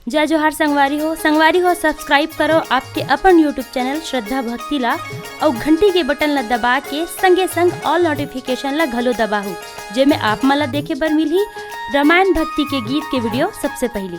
जय जोहार संगवारी हो सब्सक्राइब करो आपके अपन यूट्यूब चैनल श्रद्धा भक्ति ला और घंटी के बटन ला दबा के संगे संग ऑल नोटिफिकेशन ला घलो दबाहू जेमे आप मला देखे बर मिलही रामायण भक्ति के गीत के वीडियो सबसे पहले।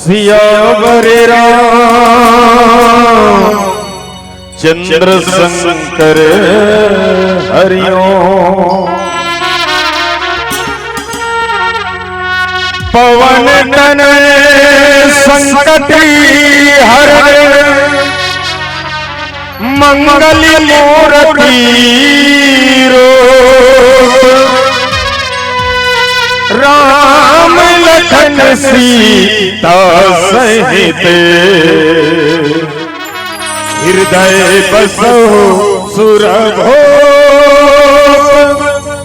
सियावर राम चंद्र शंकर हरिओम। पवन तनय संकटि हरै मंगल मूर्ति राम लखन सीता सहित हृदय बसो सुरभोग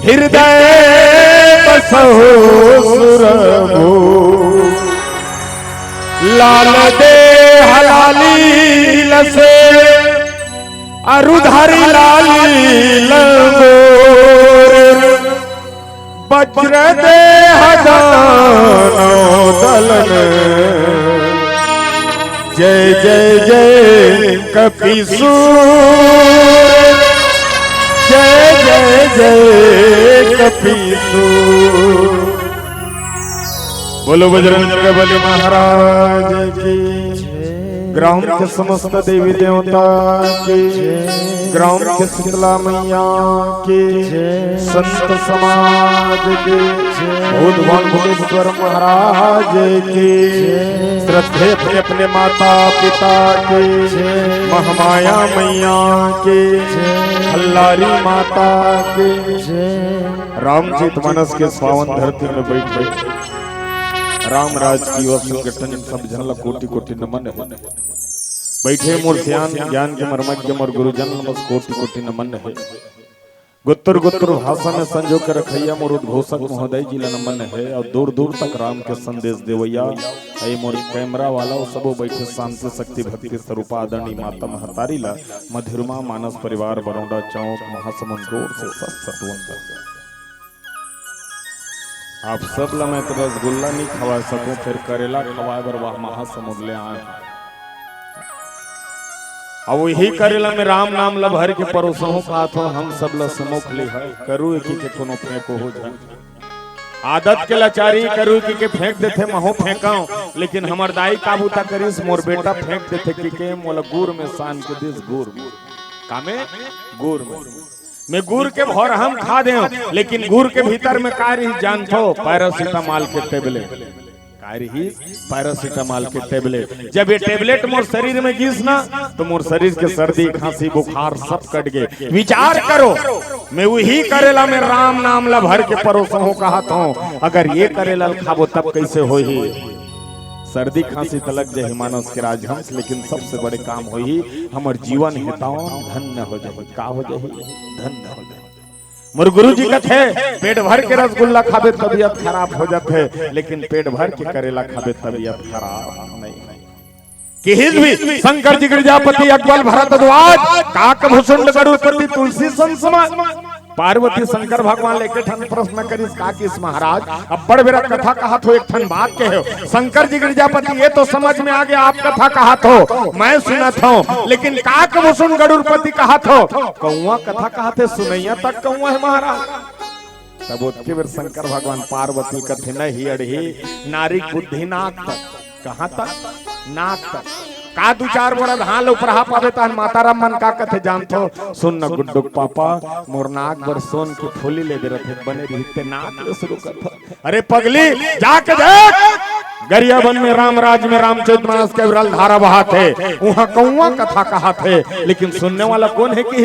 हृदय बसो सुरभोग। लाल दे हलाली लसे अरुधरी लाली लंगो वज्र देह दानव दलन जय जय जय कपीसूर जय जय जय कपीसूर। बोलो बजरंगबली महाराज की। ग्राम के समस्त देवी देवता की, ग्राम के शीतला मैया की, संत समाज की, भूतभुवनेश्वर महाराज की, श्रद्धे अपने अपने माता पिता की, महामाया मैया की, हल्लारी माता की, रामचरित मानस के पावन धरती में बैठ बैठ राम राज की ओर संगठन सब जनला कोटि कोटि नमन है। बैठे मोर श्याम ज्ञान के मर्मज्ञ मोर गुरुजन नमस् कोटि कोटि नमन है। गुत्तर गुत्तर भाषा में संजो कर रखैया मोर उद्घोषक महोदय जी ला नमन है। और दूर दूर तक राम के संदेश देवैया ऐ मोर कैमरा वाला सबो बैठे शांति शक्ति भक्ति स्वरूपा आदरणीय माता महतारी ला मधुरमा मानस परिवार बरौंडा चौक महासमुंद रोड से सत्सतवंत। आप सब ला मैं तो रसगुल्ला नहीं खवा सकूं, फिर करेला खवाए बर वाह महासमुंद ले आए। अब वही करेला में राम नाम ला भर के परोसहु खात हो हम सब ला समुख ले है। करू की के कोनो फेंको हो जाए आदत के लाचारी करू की के फेंक देथे महू फेंकाऊं, लेकिन हमर दाई काबूता करिस मोर बेटा फेंक देथे की के मोला गुर में सान के दिस गुर में कामे गुर में गुर के भौर हम खा दे, लेकिन गुर के भीतर में का रही जानथो पैरासीटामॉल के टेबलेट का रही पैरासीटामॉल के टेबलेट। जब ये टेबलेट मोर शरीर में गिस ना तो मोर शरीर के सर्दी खांसी बुखार सब कट गए। विचार करो मैं वही करेला में राम नाम ला भर के परोसहु कहत हूं, अगर ये करेला खाबो तब कैसे होही। सर्दी खांसी तलक जय मानस के राजहंस, लेकिन सबसे बड़े काम हो ही हमर जीवन हिताओ धन्य हो जाए। का हो जाए धन्य हो जाए। मोर गुरु जी कथे पेट भर के रसगुल्ला खाबे तबीयत खराब हो जाते, लेकिन पेट भर के करेला खाबे तबीयत खराब नहीं। किहिज भी शंकर जी गिरजापति अकबल भरद्वाज काक भुसुंड गरुड़पति तुलसी संसमा पार्वती शंकर भगवान लेके ठन प्रश्न करिस का किस महाराज अब बड़ बेरा कथा कहत हो एक ठन बात के हो। शंकर जी गिरजापति ये तो समझ में आ गया आप कथा कहत हो मैं सुनत हूं, लेकिन काक भुसुंड गरुड़पति कहत हो कौआ कथा कहते सुनैया तक कौआ है महाराज। तब उसके बेर शंकर भगवान पार्वती कथे नहीं अड़ही नारी बुद्धि नाक तक। कहां तक? नाक तक। का दू चार बरद हाल उपरहा पावे तहन माता राम मन का कथे जानथो सुन न गुड्डुक पापा मोर नाक बर सोन की फूली ले दे रथे बने रहते नाक ले शुरू करथो। अरे पगली जाके देख गरियाबंद में रामराज में रामचरितमानस के विरल धारा बहाते वहां कौआ कथा कहा थे, लेकिन सुनने वाला कौन है कि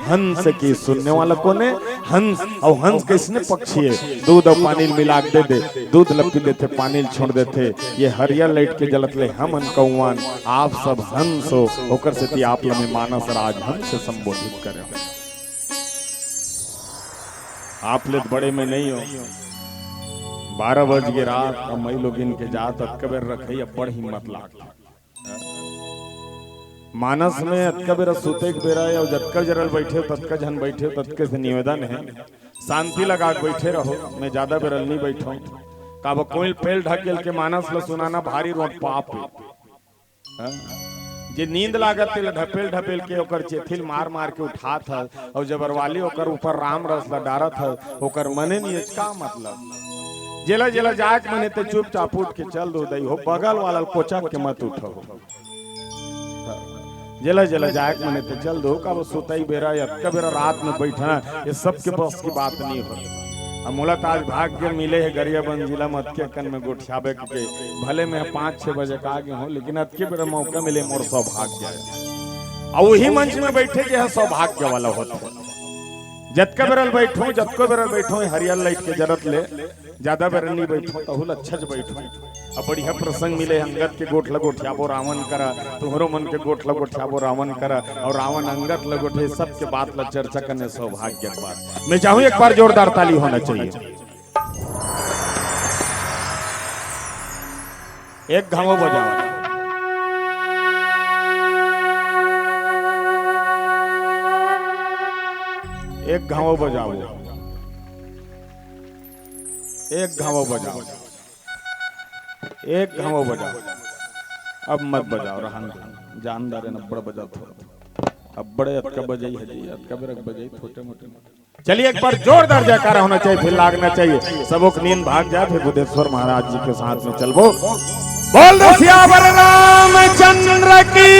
हंस की। सुनने वाला कौन है? हंस। और हंस किसने पक्षी है दूध और पानी मिला दे दे दूध लपी देते पानी छोड़ देते। ये हरियर लाइट के जलत ले हम कौआन आप सब हंस हो होकर से आप लमे मानस राज हंस से संबोधित करें। आप ले बड़े में नहीं हो 12 बज के रात और मई लोग इनके जात अतकबेर रखे बड़ हिम्मत लाग मानस में अतकबेर सूते के बेरा और जतका जरल बैठे ततका जन बैठे ततके से निवेदन है शांति लगा बैठे रहो। मैं ज्यादा बेरल नहीं बैठो काब कोई पेल ढकेल के मानस ल सुनाना भारी रोट पाप जे नींद लागत ढपेल ढपेल के ओकर चेथिल मार मार के उठात है और जबरवाली ओकर ऊपर राम रस ला डारत है ओकर मने नहीं का मतलब जेला जेला जाके मने ते चुपचाप उठ के चल दो दई हो बगल वाला कोचा के मत उठो। जेला जेला जाके मने ते चल दो का सुतई बेरा या कबेरा रात में बैठना ये सब के बस की बात नहीं हो। मूलत आज भाग्य मिले है गरियाबंद जिला में अतके कन में गोठियाबे के भले मैं 5-6 बजे का आगे हूँ, लेकिन अतके बेरा मौका मिले मोर सौभाग्य है। और वही मंच में बैठे के है सौभाग्य वाला होता है। जतका बेरल बैठो जतको बेरल बैठो हरियर लाइट के जरत ले ज्यादा बेरल नहीं बैठो तहुल अच्छा से बैठो। अब बढ़िया प्रसंग मिले अंगद के गोठ लगोठियाबो रावण करा तुहरो मन के गोठ लगोठियाबो रावण करा और रावण अंगद लगोठे सबके बात ला चर्चा करने सौभाग्य की बात। मैं चाहूं एक बार जोरदार ताली होना चाहिए। एक घावो बजाओ एक घावो बजाओ एक घावो बजाओ, एक घावो बजाओ, अब मत बजाओ रहन जानदार न बड़ बजा थोड़ा, अब बड़े अटका बजाई है जी, अटका बेरक बजाई छोटे मोटे। चलिए एक बार जोरदार जयकारा होना चाहिए, फिर लागना चाहिए, सबों नींद भाग जाए, फिर बुद्धेश्वर महाराज जी के साथ में चलबो। बोल दो सियावर रामचंद्र की।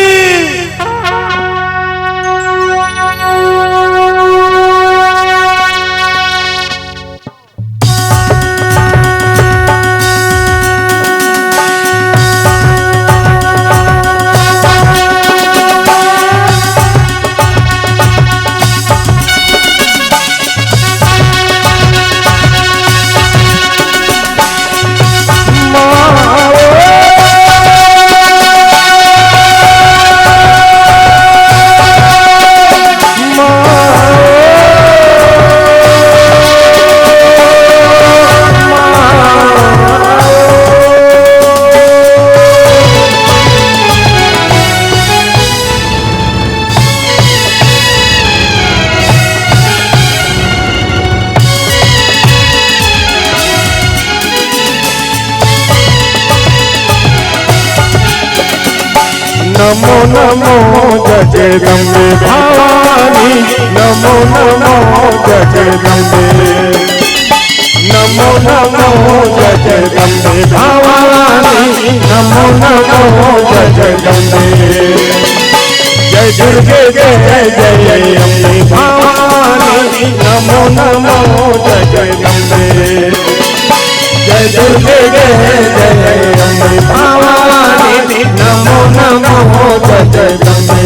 नमो नमो जगदम्बे भवानी, नमो नमो जगदम्बे, नमो नमो जगदम्बे भवानी, नमो नमो जगदम्बे। जय दुर्गे जय जय अम्बे भवानी, नमो नमो जगदम्बे। जय दुर्गे जय जय अम्बे भवानी, नमो नमो जगदम्बे।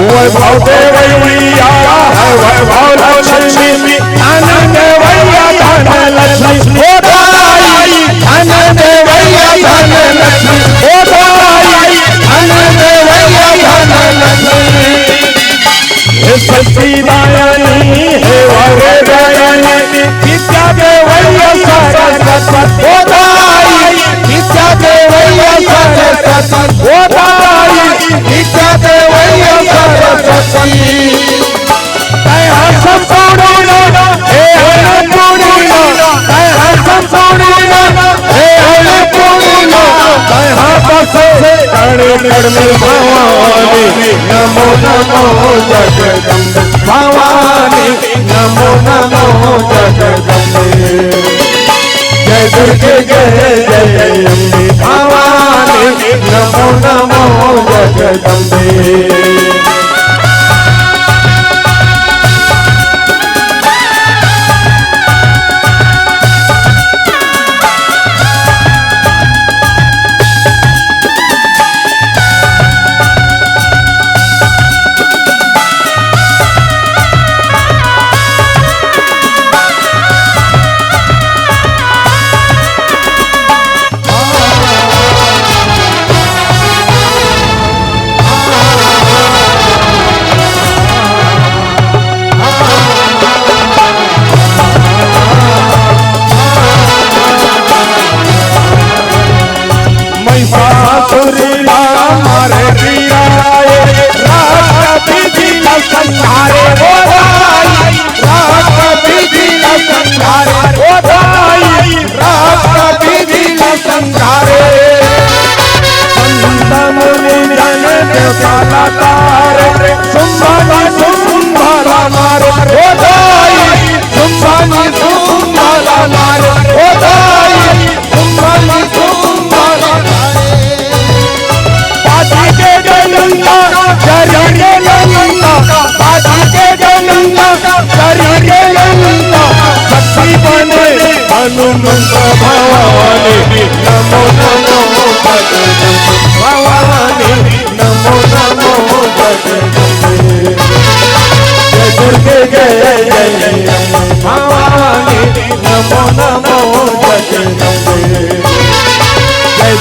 वैभव देवैया है वैभव लक्ष्मी, धन देवैया धन लक्ष्मी ओ दाई, धन देवैया धन लक्ष्मी ओ दाई, धन देवैया धन लक्ष्मी। हे सच्चिदायनी हे वरे दयानी, विद्या देवैया सरस्वती ओ दाई, विद्या देवैया सरस्वती ओ दाई, विद्या देवैया सरस्वती। तैहा संपूर्ण हे अन्नपूर्णा, तैहा संपूर्ण हे अन्नपूर्णा, तैहा बसे कण कण में भवानी, नमो नमो जगदम्बे भवानी, नमो नमो जगदम्बे। जय दुर्गे जय जय अम्बे भवानी, नमो नमो जगदम्बे।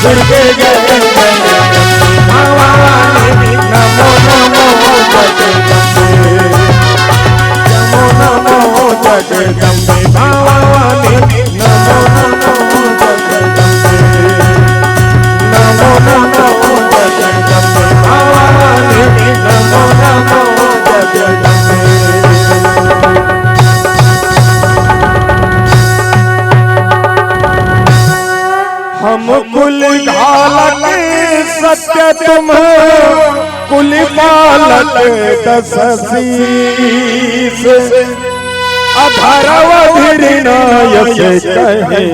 दुर्गे जय भवानी नमो नमो जगदम्बे नमो नमो जगदम्बे भवानी नमो नमो जगदम्बे नमो नमो जगदम्बे भवानी नमो नमो जगदम्बे। हम कुल घालक सत्य तुम कुल पालक दस शीस अधरवधिर नायक कहे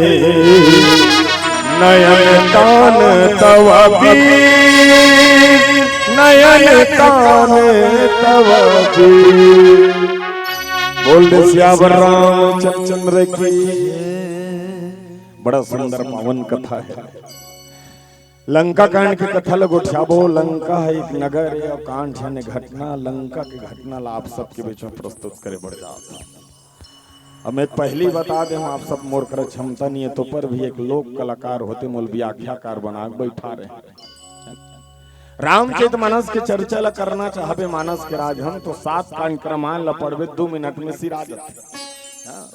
नयन कान तव वीर नयन कान तव वीर। बोल सियावर रामचंद्र की। बड़ा सुंदर पावन कथा है। लंका कांड की कथा लगोठ्याबो। लंका है एक नगर है और कांड है घटना। लंका की घटना ला आप सबके बीच में प्रस्तुत करे बढ़ जाता। अब मैं पहली बता दे आप सब मोर कर क्षमता नहीं है तो पर भी एक लोक कलाकार होते मोल व्याख्याकार बना बैठा रहे। रामचरितमानस के चर्चा ला करना चाहबे मानस के राज हम तो 7 कांड क्रमान ला पढ़बे 2 मिनट में सिरा जाते।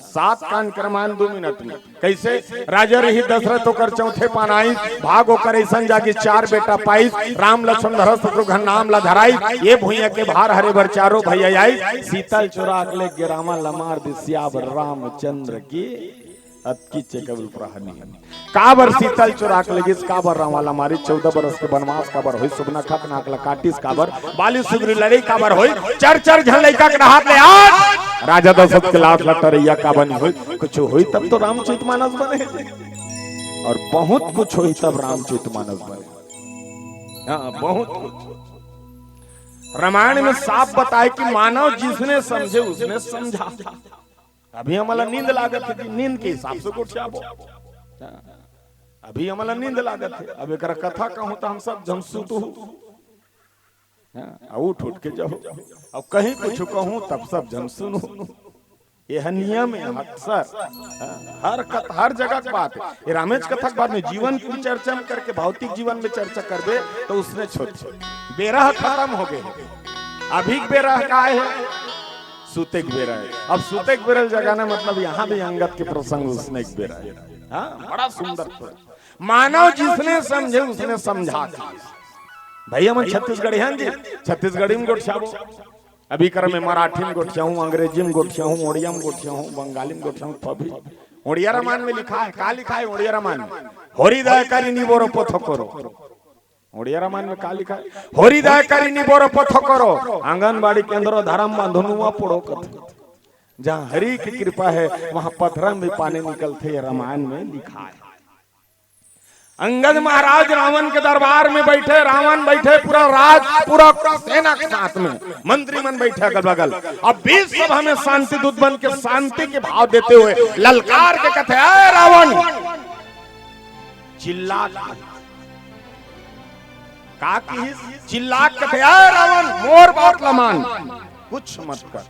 7 कांड क्रमान 2 मिनट में। कैसे? राजा रही दशरथ होकर चौथे पानाई भाग होकर ऐसा जाके 4 बेटा पाई राम लक्ष्मण भरत शत्रुघ्न नाम ला धराई ये भुइया के भार हरे भर चारों भैया आई सीतल चुराक ले गिरामा लमार दिसियावर रामचंद्र की अतकी चेकबल प्रहानी काबर सीतल चुराक लगिस काबर रामाला मारी 14 बरस के वनवास काबर होई सुबना खक नाकला काटिस काबर बाली सुग्री लड़ाई काबर होई चर झन लइका के हाथ ले आज राजा दशरथ के लात लटरैया का बनी होई कुछ होई तब तो रामचरितमानस बने और बहुत कुछ होई तब रामचरितमानस बने। हाँ बहुत कुछ रामायण में साफ बताए कि मानव जिसने समझे उसने समझा। अभी हमारा नींद लागत है नींद के हिसाब से उठियाबो। अभी हमारा नींद लागत है अब एक कथा कहूं तो हम सब जमसू तो उठ उठ के जाओ अब कहीं कुछ कहूं तब सब जन सुनो। यह नियम है अक्सर हर जगह की बात है। ये रामेश कथा के बाद में जीवन की चर्चा में करके भौतिक जीवन में चर्चा कर दे तो उसने छोड़ बेरह खत्म हो गए। अभी बेरह का है सूते बेरा है। अब सूते बेरल जगाना मतलब यहाँ भी अंगत के प्रसंग उसने बेरा है। हाँ बड़ा सुंदर मानव जिसने समझे उसने समझा। भैया मैं छत्तीसगढ़ी हैं जी छत्तीसगढ़ी में गोठियाबो। अभी कर मैं मराठी में गोठिया हूँ अंग्रेजी में गोठिया हूँ ओडिया में गोठिया हूँ बंगाली में गोठिया हूँ। तभी ओडिया रामायण में लिखा है का लिखा है ओडिया रामायण में हरिदय करी निबोरो पथ करो। ओडिया रामायण में का लिखा है हरिदय करी निबोरो पथ करो आंगनबाड़ी केंद्र धर्म बंधनुआ पढ़ो कथा। जहाँ हरि की कृपा है वहाँ पत्थर में पानी निकलते रामायण में लिखा है। अंगद महाराज रावण के दरबार में बैठे रावण बैठे पूरा राज पूरा सेना के साथ में मंत्री मन बैठे अगल बगल। अब बीच सभा में शांति दूत बन के शांति के भाव देते हुए ललकार के कहते हैं रावण चिल्ला चिल्ला कहते रावण मोर बात लमान कुछ मत कर।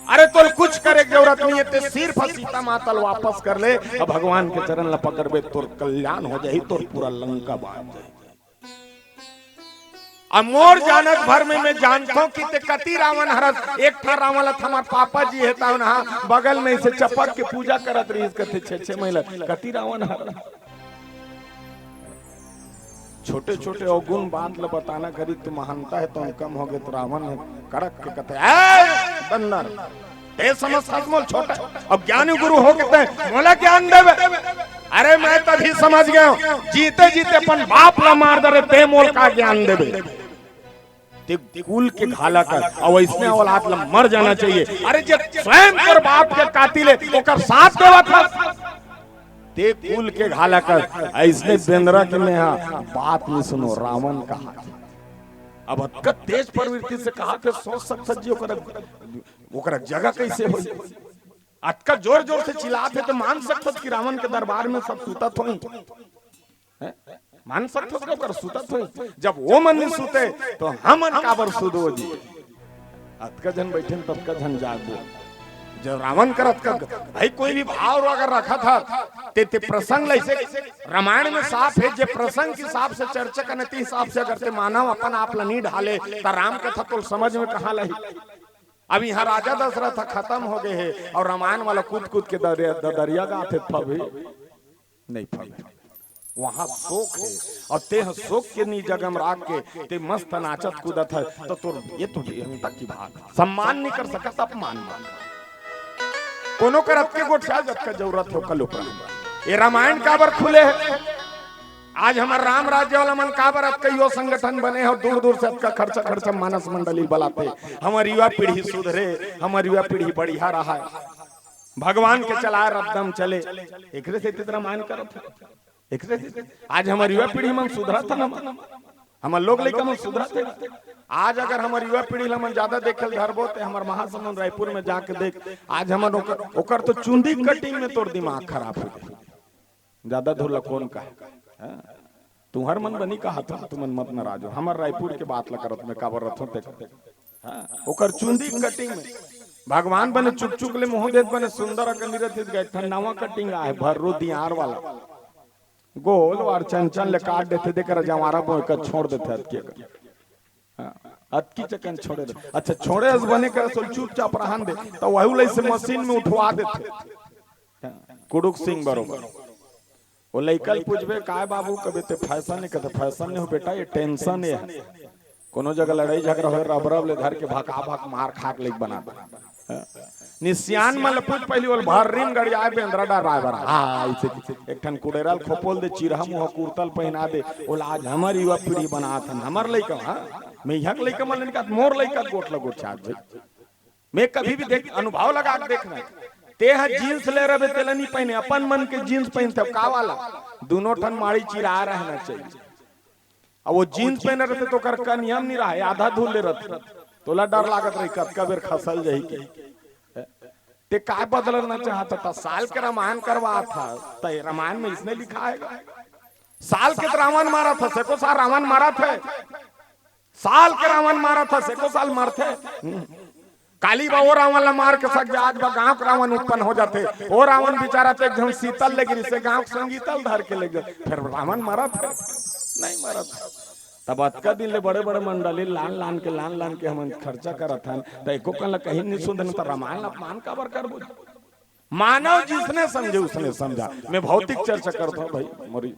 अरे तो कुछ करे जरूरत नहीं है ते सिर्फ सीता मातल वापस कर ले अब भगवान के चरण ला पकड़बे तोर कल्याण हो जाही तोर पूरा लंका बांट जाए। अब मोर जानक भर में मैं जानता हूं कि ते कति रावण हरत एक था रावण ला हमार पापा जी है ता ना बगल में से चपक के पूजा करत रही कथे 6 महीना कति रावण हरत। छोटे छोटे अवगुण बात ला बताना करी तो महानता है तो कम हो गए तो रावण कड़क के कहते बंदर ते समझ मोल छोटा अब ज्ञानी गुरु हो कहते मोला ज्ञान देवे। अरे मैं तभी समझ गया जीते जीते अपन बाप ला मार दे ते मोल का ज्ञान देवे। ते कुल के घाला कर और इसने औलाद ला मर जाना चाहिए। अरे जब स्वयं कर बाप के कातिले ओकर साथ देवा था ते कुल के घाला कर ऐसने बेंद्रा के में बात नहीं सुनो रावण कहा। अब अतका तेज प्रवृत्ति से कहा कि सोच सकता जी ओकरा जगह कैसे हो अतका जोर जोर से चिल्लाते तो मान सकता कि रावण के दरबार में सब सुतत हो मान सकता कर सुतत हो। जब वो मन नहीं सुते तो हम काबर सुदो जी अतका जन बैठे तब का जन जागो। जब रावण करत कर भाई कोई भी भाव अगर रखा था ते प्रसंग ऐसे रामायण में साफ है जे प्रसंग के हिसाब से चर्चा करने के हिसाब से अगर ते मानव अपन आप ला नहीं ढाले तो राम कथा तो समझ में कहाँ लही। अब यहाँ राजा दशरथ खत्म हो गए हैं और रामायण वाला कूद कूद के दरिया गाते फबे नहीं फबे। वहां शोक है और ते शोक के नी जगम राग के ते मस्त नाचत कूदत है तो तोर ये तो तक की बात सम्मान नहीं कर सकत अपमान मान कोनो करत के गोठ जब का जरूरत हो कल ऊपर ये रामायण काबर खुले है। आज हमारे राम राज्य वाला मन काबर अब कईयो संगठन बने और दूर दूर से का खर्चा मानस मंडली बनाते। हमारी युवा पीढ़ी सुधरे, हमारी युवा पीढ़ी बढ़िया रहा है, भगवान के चला रब्दम चले एक से रामायण करत। आज हमारी युवा पीढ़ी मन सुधरा था ना, हमारे लोग लेकर मन सुधरा थे। आज अगर हमारी युवा पीढ़ी मन ज्यादा देखल धरबो तो हमारे महासमुंद रायपुर में जाके देख, आज हमारे ओकर तो चुंदी कटिंग में तोर दिमाग खराब हो गई। ज्यादा धुरला कौन का तू हर मन बनी कहा था तुमन मत नाराज हो। हमार रायपुर के बात ला करत में काबर रथो ते ओकर चुंदी कटिंग में भगवान बने चुक चुक ले मोह देत बने सुंदर कंदिरत गए ठंडावा कटिंग आए भर्रो दियार वाला गोल और चंचल ले काट देते देकर जमारा बोल कर छोड़ देते अतके अतकी चकन छोड़े दे। अच्छा छोड़े अस बने कर सोल चुपचाप रहन दे तो वही ले से मशीन में उठवा देते कुडुक सिंह बरोबर। वो लइकल पूछबे काय बाबू कबे ते फैशन नहीं कहते फैशन नहीं हो बेटा ये टेंशन है। कोनो जगह लड़ाई झगड़ा हो रबरब ले धर के भका भक मार खाक लेक बना दे निसियान में लपूज पहली वाल भर्रिन गड़ी आए बेंद्रा डा रायबर हां ऐसे एक ठन कुड़ेराल खोपोल दे चिरहा मुंह कुर्तल पहना दे ओला आज हमर युवा पीढ़ी बनात हन हमर लइका। हां मैं यहां के लइका मन का मोर लइका गोट लगोट छाट मैं कभी भी देख अनुभव लगा के देखना ते ह जींस ले रहे तेला नहीं पहने अपन मन के जींस पहनते का वाला दोनों ठन माड़ी चिरा रहना चाहिए। अब वो जींस पहने रहते तो कर का नियम नहीं रहा आधा धुल ले रहते तोला डर लागत रही कब का बेर खसल जाई के ते काय बदलना चाहता था। साल के रामायण करवा था तो रामायण में इसने लिखा है साल के रावण मारा था सेको साल रावण मारा थे साल के रावण मारा था सेको साल मारते काली बा वो रावण ला मार के सक आज बा गांव के रावण उत्पन्न हो जाते वो रावण बेचारा तो एकदम शीतल लेकिन इसे गांव संगीतल धर के ले गए फिर रावण मारा थे नहीं मारा था। तब अतका दिन ले बड़े बड़े मंडली लान लान के हम खर्चा करत हन तो एको कल कहीं नहीं सुन तो रामायण अपमान काबर करबो। मानव जिसने समझे उसने समझा। मैं भौतिक चर्चा करता हूँ भाई मोरी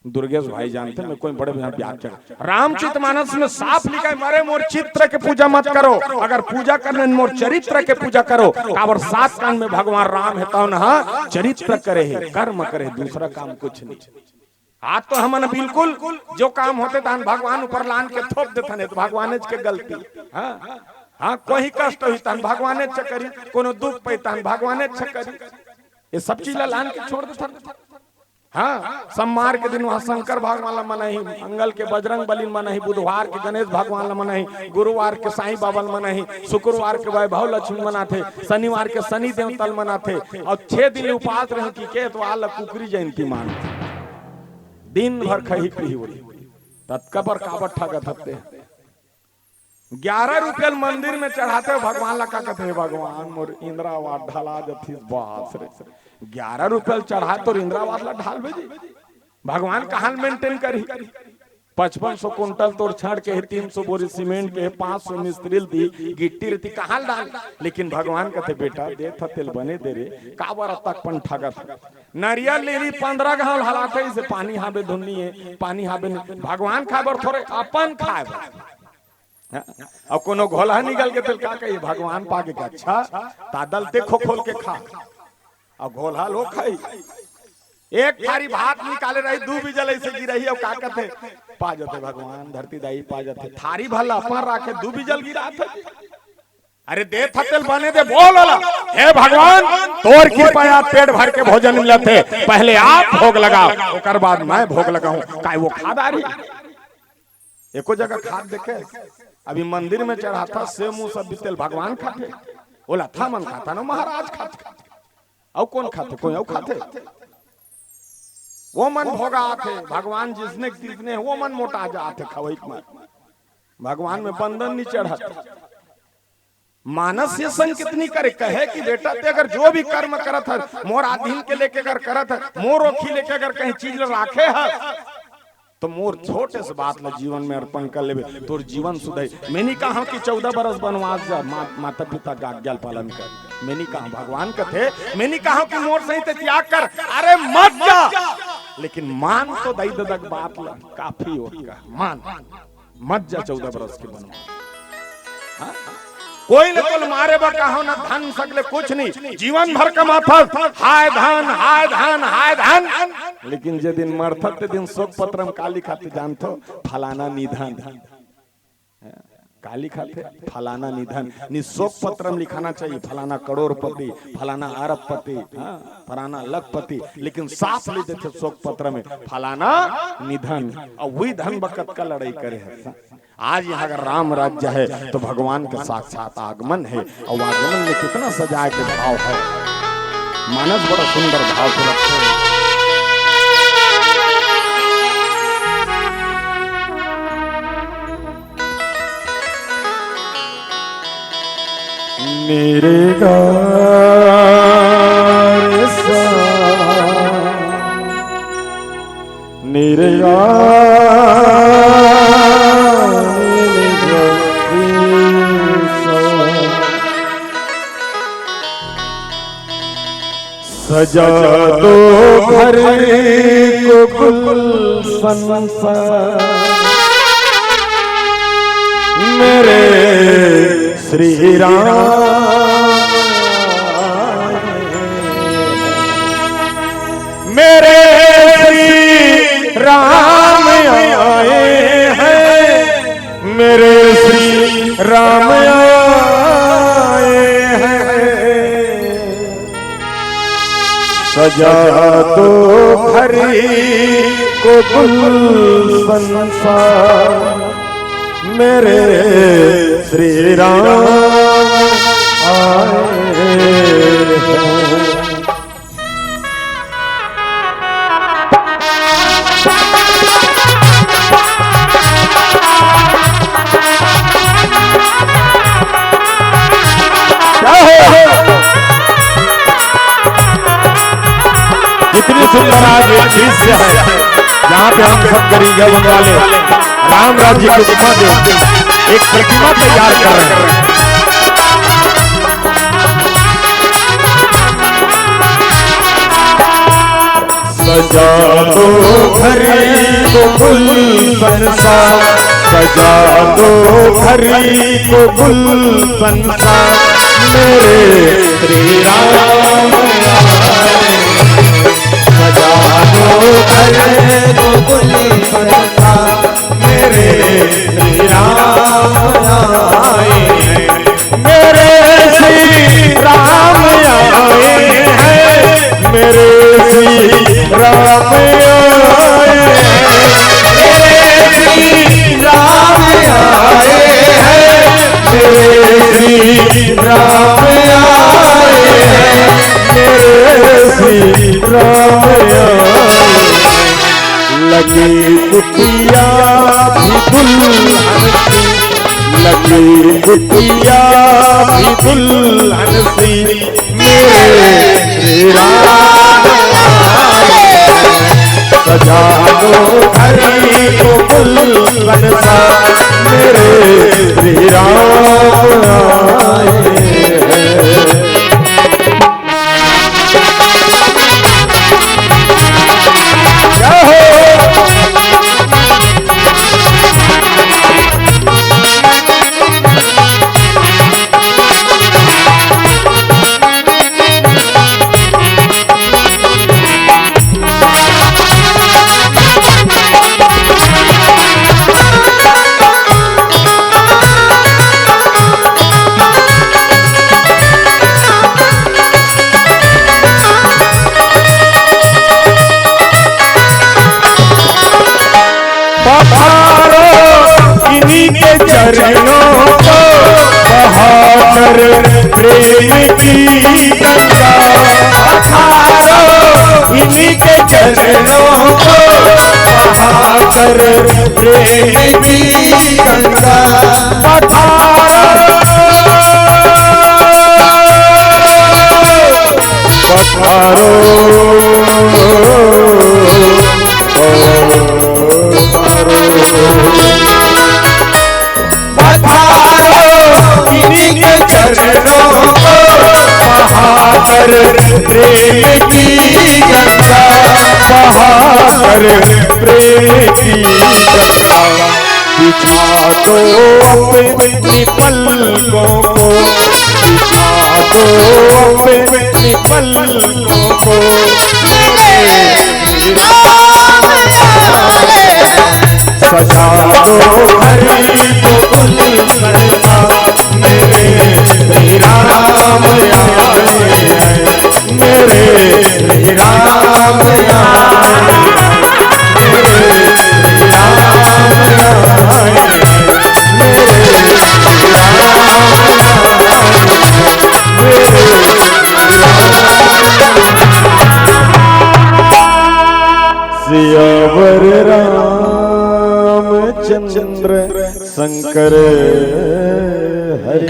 दुर्गेश भाई जानते मैं कोई बड़े व्याख्या रामचरितमानस में साफ लिखा है मरे मोर चित्र के पूजा मत करो अगर पूजा करने मोर चरित्र के पूजा करो। काबर 7 कांड में भगवान राम है तो न चरित्र करे है कर्म करे दूसरा काम कुछ नहीं। आज तो हमन बिल्कुल जो काम होते तहन भगवान ऊपर लान के थोप देते तो भगवान के गलती। हाँ कोई कष्ट हुई तहन भगवान करी कोनो दुख पे तहन भगवान करी ये सब चीज लान के छोड़ देते। हाँ सोमवार के दिन वहाँ शंकर भगवान मनाही मंगल के बजरंग बली मनाही बुधवार के गणेश भगवान मनाही गुरुवार के साईं बाबा मनाही शुक्रवार के वैभव लक्ष्मी मनाते शनिवार के शनि देवतल मनाते और 6 दिन उपवास रहे की के तो आल कुकरी जयंती मानते दिन भर खही पी बोली तत्कबर काबर ठगत हते 11 रुपये मंदिर में चढ़ाते भगवान लगा कहते भगवान मोर इंद्रावास ढाला जथी बास रे 11 रुपये चढ़ा तो इंद्रावास ला ढाल भेजी भगवान कहाँ मेंटेन करी 5500 कुंटल तोड़ छाड़ के 300 बोरी सीमेंट के 500 मिस्त्री दी गिट्टी रहती कहाँ डाल। लेकिन भगवान कहते बेटा दे था तेल बने दे रे काबर तक पन ठगत नारियल ले ली 15 गांव हलाते इसे पानी हाबे धुन्नी है पानी हाबे भगवान खाबर थोड़े अपन खाए अब कोनो घोला निकल के तेल का कही भगवान पाके का अच्छा तादल देखो खोल के खा अब घोला लो खाई एक थारी भात निकाले रही 2 बिजल ऐसे गिरही अब का कहते पा जाते भगवान धरती दाई पा जाते थारी भला अपन राखे 2 बिजल गिरा थे अरे दे थतेल बने दे बोल हे भगवान तोर कृपया पेट भर के भोजन मिलते पहले आप भोग लगाओ ओकर बाद मैं भोग लगाऊं काय वो खादारी एको जगह खाद देखे अभी मंदिर में चढ़ाता सेव मुंह सब तेल भगवान खाते बोला था मन खाता ना महाराज खाते और कौन खाते कोई और खाते वो मन भोगा आते भगवान जिसने किसने वो मन मोटा जाते खवई में भगवान में बंधन नहीं चढ़ाते मानस ये संग कितनी करे कहे कि बेटा ते अगर जो भी कर्म करत है मोर आधीन के लेके अगर करत है मोर रोखी लेके अगर कहीं चीज राखे है तो मोर छोटे से बात ला जीवन में अर्पण कर लेबे तोर जीवन सुधर। मैंने कहा कि 14 बरस वनवास जा माता पिता का आज्ञा पालन कर। मैंने कहा भगवान कथे मैंने कहा कि मोर सहित त्याग कर अरे मत जा लेकिन मान तो दई ददक बात ला काफी होगा मान मत जा 14 बरस के वनवास। कोई न तो मारे बा कहो ना धन सकले कुछ नहीं जीवन भर कमाता हाय धन हाय धन हाय धन लेकिन जे दिन मरता ते दिन शोक पत्रम काली खाते जानतो फलाना निधन काली खाते फलाना निधन नि शोक पत्रम लिखाना चाहिए फलाना करोड़पति फलाना अरबपति फलाना लखपति लेकिन साफ ले देते शोक पत्र में फलाना निधन और वही धन बकत का लड़ाई करे है। आज यहाँ अगर राम राज्य है तो भगवान का साक्षात आगमन है और आगमन में कितना सजाए के भाव है मानस बड़ा सुंदर भाव से रखते हैं। मेरे सजा दो घर को गुलशन मेरे श्री राम मेरे श्री राम आए हैं मेरे श्री राम आए हैं सजा दो घर को गुलशन सा मेरे श्री राम आए हैं। कितनी सुंदर आज एक दृश्य है जहाँ पे हम सब गरीब वाले राम राज्य की उपमा दे एक प्रतिमा तैयार कर रहे हैं। सजा दो घर को गुलशन सा सजा दो घर को गुलशन सा मेरे श्री राम सजा दो घर को गुलशन सा मेरे श्री राम आए हैं मेरे श्री राम आए हैं मेरे श्री राम आए हैं मेरे श्री राम आए हैं मेरे श्री राम आए हैं मेरे श्री राम आए लगी कुटिया भी दुल्हन सी लगी कुटिया भी दुल्हन सी मेरे श्री राम सजा दो घर को गुलशन सा मेरे श्री राम आए हैं। चरणों को बहाकर प्रेम की गंगा पधारो इन्हीं के चरणों को बहाकर प्रेम की गंगा पधारो पधारो इन्हीं के चरणों को बहाकर प्रेम की गंगा, बहाकर प्रेम की गंगा बिछा दो अपनी पलकों को, बिछा दो अपनी पलकों को सजा दो घर को गुलशना, मेरे राम आए, मेरे राम आए, मेरे राम आए, मेरे सियावर रामचंद्र शंकर हरि।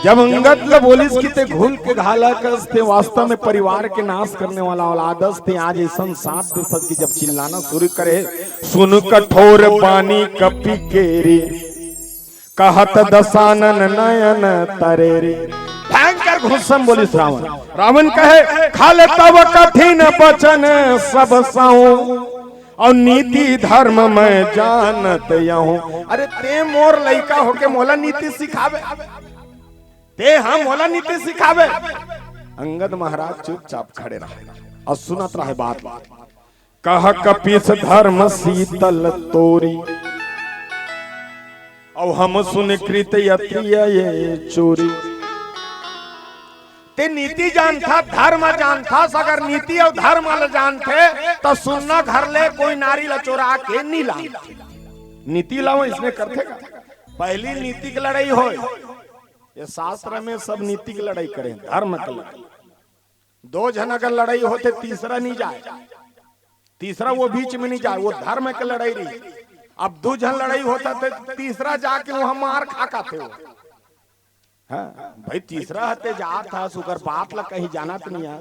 जब अंगद बोलिस की ते घुल के घाला कस थे, वास्तव में परिवार के नाश करने वाला औलादस थे। आज ऐसा सात दिवस की जब चिल्लाना शुरू करे, सुन कठोर बानी कपि केरी, कहत दसानन नयन तरेरी। भयंकर घुस्सम बोलिस रावण। रावण कहे खाले तब कठिन बचन सब साऊ, और नीति धर्म में जानत यहूं। अरे ते मोर लइका होके मोला नीति सिखावे, ते हम मोला नीति सिखावे। अंगद महाराज चुपचाप खड़े रहे और सुनत रहे बात। कह कपीस धर्म शीतल तोरी, और हम सुनिकृत ये चोरी। ते नीति जानता, धर्म जानता। अगर नीति और धर्म वाले जानते तो सुनना घर ले कोई नारी ला चोरा के नहीं ला। नीति लाओ इसने करते का। पहली नीति की लड़ाई हो, ये शास्त्र में सब नीति की लड़ाई करें, धर्म की लड़ाई। दो जन अगर लड़ाई होते तीसरा नहीं जाए, तीसरा वो बीच में नहीं जाए, वो धर्म की लड़ाई रही। अब दो जन लड़ाई होता तो तीसरा जाके वहां मार खा थे वो। हाँ, भाई तीसरा हते जात था सुकर बात ला कहीं जाना तो नहीं है,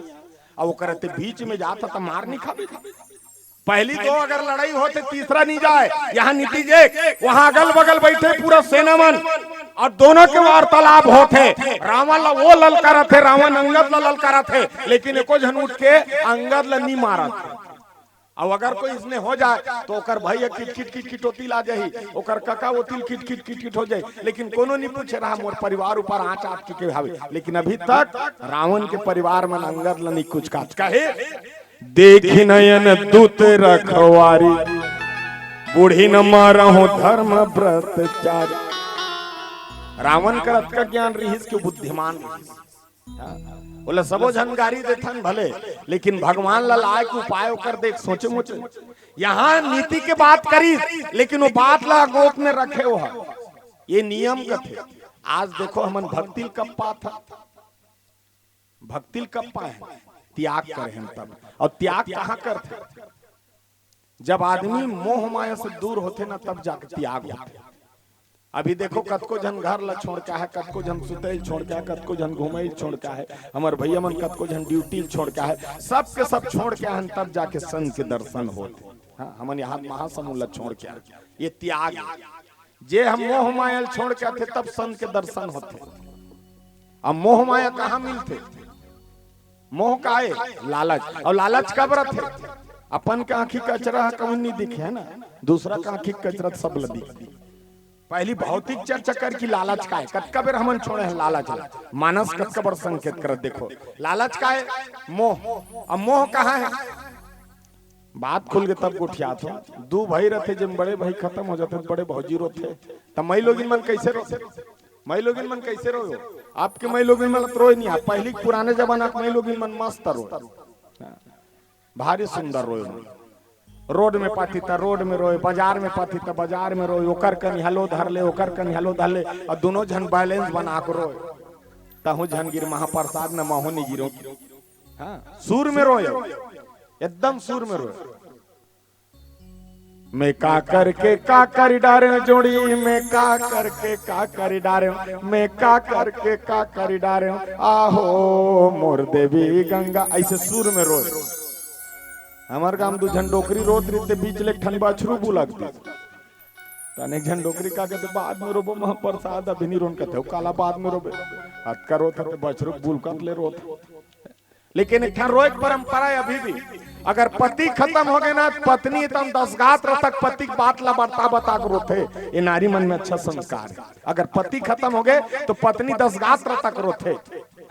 और वो करते बीच में जाता तो मार नहीं खा। पहली दो अगर लड़ाई होते तीसरा नहीं जाए। यहाँ नीति जे वहां अगल बगल बैठे पूरा सेनामन, और दोनों के वार्तालाप होते। रावण ला वो ललकारा थे, रावण अंगद ला ललकारा थे, लेकिन एको जन उठ के अंगद ला नहीं मारा थे। अब अगर कोई इसने हो जाए तो ओकर भैया किट किट किट किट होती ला जाही, ओकर काका ओतिल किट किट किट किट हो जाए, लेकिन कोनो नहीं पूछे रहा मोर परिवार ऊपर आँच आप के भावे। लेकिन अभी तक रावण के परिवार में अंगद ला नहीं कुछ काच कहे। देखी नयन दूत रखवारी, बूढ़ी न मारहु धर्म भ्रष्टाचारी। रावण करत का ज्ञान रहीस के बुद्धिमान बोले सबो जानकारी देथन भले, लेकिन भगवान लाए के उपाय कर देख सोचे मुचे। यहाँ नीति के बात करी, लेकिन वो बात ला गोप में रखे हो। ये नियम का थे। आज देखो हमन भक्ति कप्पा था, भक्ति कप्पा है, त्याग करे हम तब। और त्याग कहाँ करते? जब आदमी मोह माया से दूर होते ना तब जाके त्याग होते। अभी देखो कतको जन घर ला छोड़ के है, कतको जन सुते छोड़ के है, कतको जन घूमे छोड़ के है, हमार भैया मन कतको जन ड्यूटी छोड़ के है, सब के सब छोड़ के हैं तब जाके संत के दर्शन होते। हाँ, हमन यहाँ महासमुद्र छोड़ के ये त्याग। जे हम मोह माया छोड़ के थे तब संत के दर्शन होते। अब मोह माया कहाँ मिलते? मोह का है लालच, और लालच कब रहते? अपन के आंखी कचरा कभी नहीं दिखे है ना, दूसरा का आंखी कचरा सब लदी। पहली भौतिक चर्चा कर की लालच का है। कतका बेर हमन छोड़े हैं लालच। मानस कतका बार संकेत कर देखो लालच का है मोह। अब मोह कहाँ है? बात खुल के तब उठियात हो। दो भाई रहते जब बड़े भाई खत्म हो जाते बड़े भौजी रोते, तब मई लोगिन मन कैसे रोते? मई लोगिन मन कैसे रो? आपके मई लोगिन मन रोए नहीं। आप पहली पुराने जमाना के मई लोगिन मन मस्त रो, भारी सुंदर रोए। रोड में पाती था रोड में रोए, बाजार में पाती था बाजार में रोए। ओकर कनी हलो धर ले, ओकर कनी हलो धर ले, और दोनों जन बैलेंस बना के रोए। तहु जन गिर महाप्रसाद न माहो नहीं गिरो। हाँ, सूर में रोए, एकदम सूर में रोए। मैं का करके का कर डारे जोड़ी, मैं का करके का कर डारे, मैं का करके का कर डारे, आहो मोर देवी गंगा। ऐसे सुर में रोज हमार गांव दू झंडोकरी रोत रीते बीच ले ठन बछरू बुलकती तने झंडोकरी का कहते बाद में रोबो महाप्रसाद अभी नहीं रोन कहते काला बाद में रोबे हत करो थे बछरू बुलकत ले रोत। लेकिन एक रोज परंपरा है अभी भी, अगर पति खत्म हो गए ना पत्नी तम 10 गात तक पति की बात ला बता कर रोते। ये नारी मन में अच्छा संस्कार है। अगर पति खत्म हो गए तो पत्नी 10 गात तक रोते।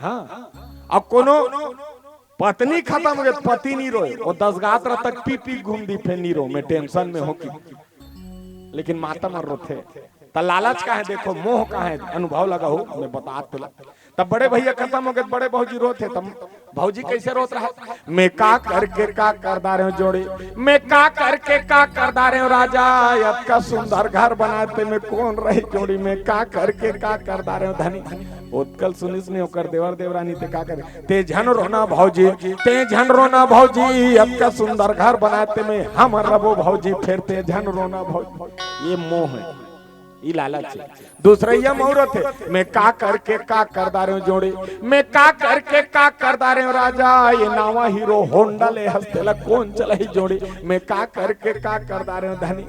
हाँ अब कोनो पत्नी खत्म हो गए पति नहीं रोए, वो 10 गात तक पी घूम दी फिर नहीं रो मैं टेंशन में हो की, लेकिन माता मर रोते। तो लालच का है, देखो मोह का है, अनुभव लगा हो मैं बता तुला। तब बड़े भैया खत्म हो गए, बड़े भौजी रोते, तब भौजी कैसे रोत रहा, मैं का करके का करदा रहे जोड़ी, मैं का करके का करदा रहे राजा अब का सुंदर घर बनाते में कौन रही जोड़ी, मैं का करके का करदा रहे धनी। उत्कल सुनिस ने होकर देवर देवरानी ते का करे, ते झन रोना भौजी, ते झन रोना भौजी अब का सुंदर घर बनाते में हम रबो भौजी, फिर ते झन रोना भौजी। ये मोह है, ये लालच है। दूसरा ये औरत है, मैं का करके का करदा रहे जोड़ी, मैं का करके का करदा रहे राजा ये नावा हीरो होंडा ले हस्तेला कौन चला ही जोड़ी, मैं का करके का करदा रहे धनी।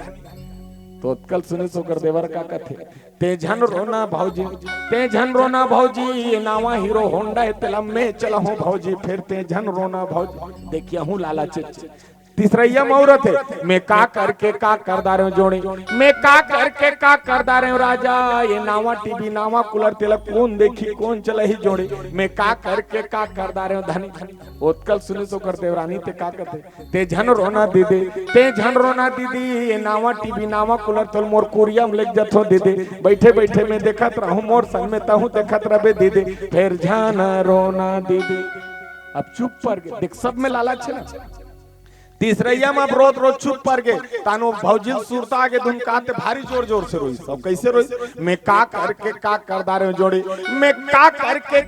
तो उत्कल सुने सोकर देवर का कथे, ते झन रोना भौजी, ते झन रोना भौजी ये नावा हीरो होंडा है तेला मैं चला हूँ भौजी, फिर ते झन रोना भौजी। देखिए हूँ लालच। तीसरा ये औरत है, मैं का करके का करदा रहे जोड़ी, मैं का करके का करदा रहे राजा ये नावा टीवी नावा कूलर तेला कौन देखी कौन चला ही जोड़ी, मैं का करके का करदा रहे धनी। उत्कल सुने सो कर देवरानी ते का कहते, ते झन रोना दीदी, ते झन रोना दीदी ये नावा टीवी नावा कूलर तोल मोर कुरिया में लग जथो दीदी, बैठे बैठे मैं देखत रहूं मोर संग में तहूं देखत रहे दीदी, फिर झन रोना दीदी। अब चुप पर गए, देख सब में लालच है ना। तीसरैया में रोज रोज चुप पर गए, तानो भौजी सुरता आगे धुन काते भारी जोर जोर से रोई। सब कैसे रोई, मैं का करके का करदा रहे जोड़ी, मैं का करके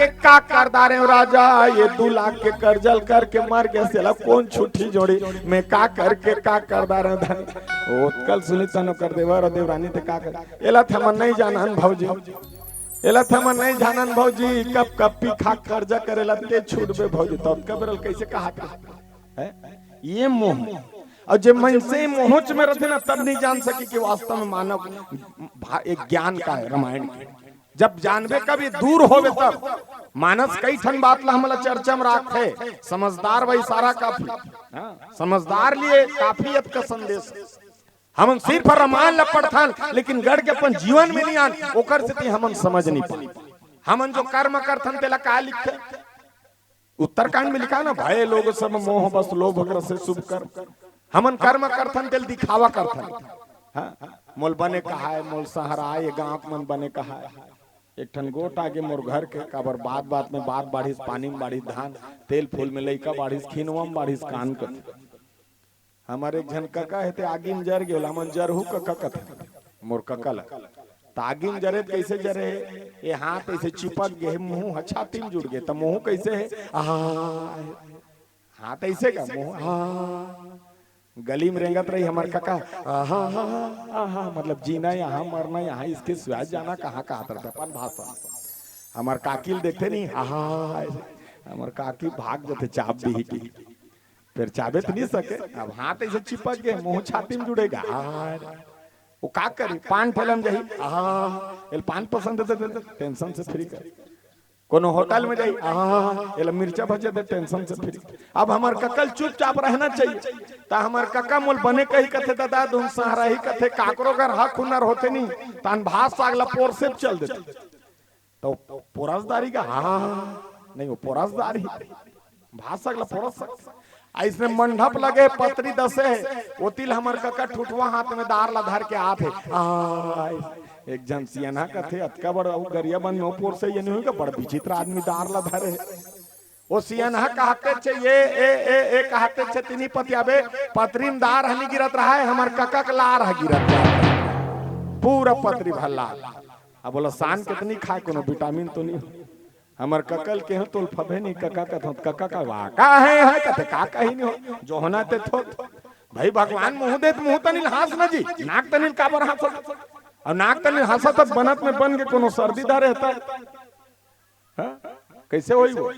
का करदा रहे राजा ये 2 लाख के कर्जल करके मर गए सेला कौन छुट्टी जोड़ी, मैं का करके का करदा रहे धनी। उत्कल सुनी तनो कर देवर देवरानी ते का कर एला थमन नहीं जानन भौजी, एला थमन नहीं जानन भौजी, कब कब पी खा कर्जा करेला ते छूटबे भौजी। तब कबरल कैसे कहा है ये मोह। और जब मन से मोहच में रहते ना तब नहीं जान सके कि वास्तव में मानव एक ज्ञान का है रामायण। जब जानबे कभी दूर होवे तब मानस कई ठन बात ला हमला चर्चा में राखे। समझदार भाई सारा काफी, समझदार लिए काफियत का संदेश। हम सिर्फ रामायण ला पढ़थन लेकिन गढ़ के अपन जीवन में नहीं आन ओकर से हमन समझ नहीं पाई। हमन जो कर्म करथन तेला का लिखे उत्तरकांड में लिखा ना, भय लोग सब मोह बस लोभ से शुभ कर, हमन कर्म करथन तेल दिखावा करथन। हाँ मोल बने कहा है मोल सहारा ये गांव मन बने कहा है। एक ठन गोट आगे मोर घर के काबर बात बात में बात बाढ़िस, पानी में बाढ़िस धान, तेल फूल में लइका बाढ़िस, खीनवा में बाढ़िस कान कर। हमारे एक जन कका है ते आगी में जर गेल, हमन जरहू कका कथा मोर कका ला तागी में जरे कैसे जरे ये हाथ ऐसे चिपक गए, मुंह छाती में जुड़ गए, तो मुंह कैसे है हाथ ऐसे का मुंह गली में रेंगत रही हमार काका मतलब जीना यहाँ मरना यहाँ, इसके सिवाय जाना कहाँ कहा था अपन भाषा। हमार काकिल देखते नहीं हमार काकी भाग जाते चाप भी की, फिर चाबे तो नहीं सके, अब हाथ ऐसे चिपक गए मुंह छाती में जुड़ेगा। वो का करी पान ठेलम जाही एल पान पसंद है तो टेंशन से फ्री कर, कोनो होटल में जाही एल मिर्चा भजे दे टेंशन से फ्री। अब हमार ककल चुपचाप रहना चाहिए। ता हमार कका मोल बने कही कथे दादा धुन सहारा ही कथे काकरो घर हक हुनर होते नहीं तान भास सागला पोर से चल देते तो पोरसदारी का नहीं, वो पोरसदारी भास सागला पोरस ऐसने मंडप लगे पत्री दसे वो तिल हमर कका ठुठवा हाथ में दार ला धर के आते एक जन सियाना कथे अतका बड़ गरिया बन नो पोर से ये नहीं होगा बड़ विचित्र आदमी दार ला धरे वो सियाना कहते छे ये कहते छे तिनी पतियाबे पत्री में दार हनी गिरत रहा है, हमर कका का लार है गिरत पूरा पत्री भल्ला। अब बोला सान कितनी खाए कोनो विटामिन तो नहीं, हमर ककल के तो फबे नहीं कका का कका का वाह का है कथे का कही नहीं हो जो होना ते थो भाई भगवान मुंह देत मुंह तनिल हास ना जी, नाक तनिल काबर हास, और नाक तनिल हासा तक बनत में बन के कोनो सर्दी दा रहता है। कैसे होई वो?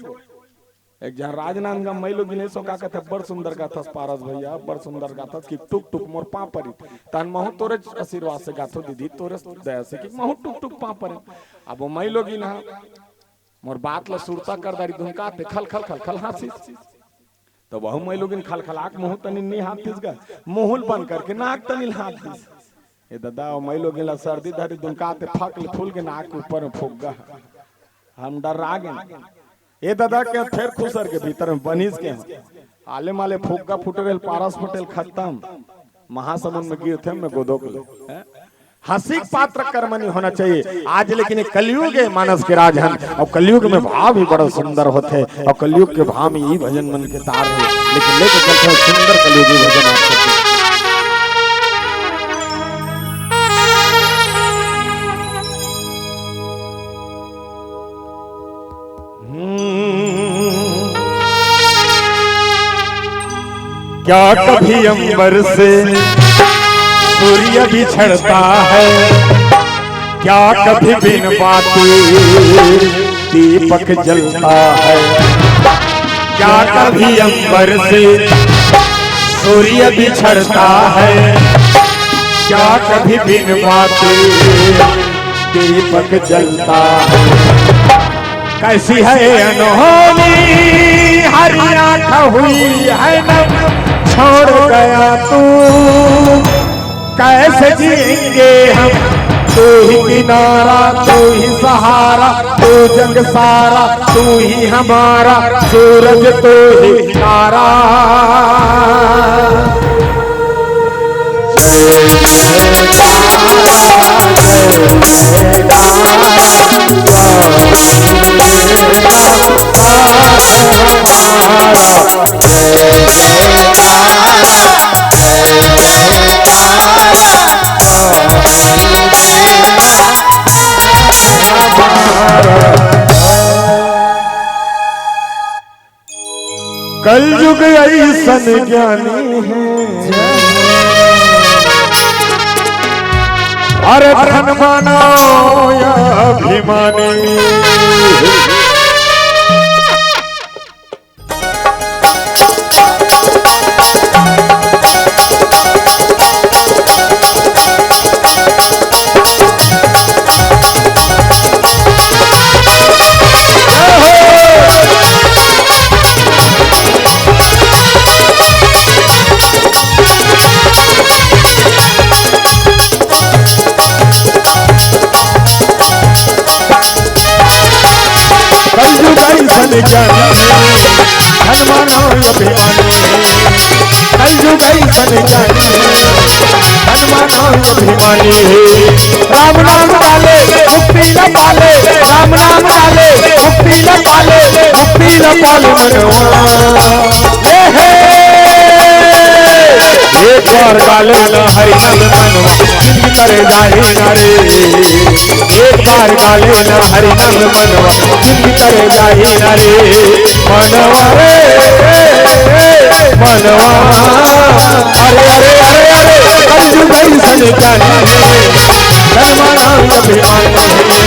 एक जहाँ राजनांदगांव मैलो गिनेशो का कहते बड़ सुंदर गाथा पारस भैया, बड़ सुंदर गाथा कि टुक टुक मोर पाँव परी तन महु तोरे आशीर्वाद से गाथो दीदी, तोरे दया से कि महु टुक टुक पाँव परे। अब वो मैलो गिना मोर बात ला सुरता कर दारी धुनका ते खल खल खल खल हाथी, तो बहु मैलो गिन खल खलाक मुंह तनिल नहीं हाथीस गा, मुहुल बन करके नाक तनिल हाथीस। ए दादा वो मैलो गिला सर्दी धारी धुनका ते फक फूल के नाक ऊपर में फूक गा, हम डर आ गए। ए दादा के फिर खुसर के भीतर में बनिस के आले माले फूका फुट रेल पारस पटेल खत्म, महासमुंद में गिर थे में गोदो को हंसी पात्र कर्म नहीं होना चाहिए आज। लेकिन कलयुग है मानस के राजहन, और कलयुग में भाव भी बड़ा सुंदर होते, और कलयुग के भाव में ही भजन मन के तार है, लेकिन लेके चलते सुंदर कलयुगी भजन आप करते। क्या कभी अंबर से सूर्य बिछड़ता है, क्या कभी बिन बाती दीपक जलता है, क्या कभी अंबर से सूर्य बिछड़ता है, क्या कभी बिन बाती दीपक जलता है। कैसी है अनहोनी हरी आँख हुई है नम, छोड़ गया तू कैसे जिएंगे हम, तू ही किनारा तू ही सहारा, तू जग सारा तू ही हमारा, सूरज तू ही तारा। कलयुग ऐसन ज्ञानी है, अरे धन मानो या अभिमानी, राम नाम डाले मुक्ति न पाले, राम नाम डाले मुक्ति न पाले, मुक्ति न पाले मनवा एक बार गाले न हरि नंद मनवा जिंदगी करे जाहि नारे, एक बार गाले न हरि नंद मनवा जिंदगी करे जाहि नारे। मनवा रे मनवा अरे अरे अरे अरे कलयुग ऐसन ज्ञानी है, धनवाना अभिमानी है,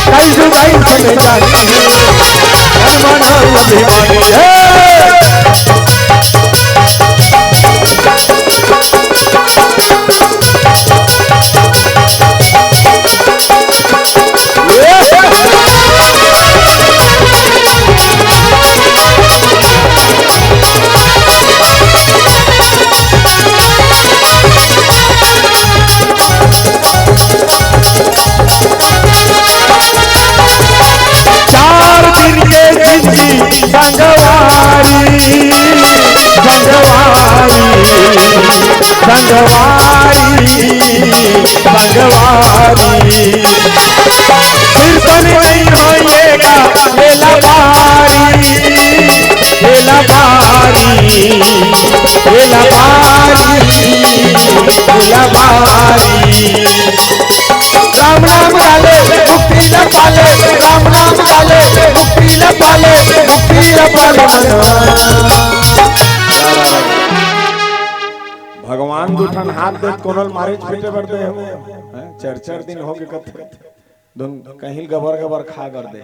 कलयुग ऐसन ज्ञानी है, धनवाना अभिमानी है। भगवारी फिर तो नहीं होइएगा हेला बारी, हेला बारी, हेला बारी, हेला बारी। राम नाम डाले मुक्ति न पाले, राम नाम डाले मुक्ति न पाले, मुक्ति न पाले मनवा। भगवान दूठन हाथ दे कोनल मारे पीटे बर दे हो 4-4 दिन हो के कथे दोन कहीं गबर गबर खा कर दे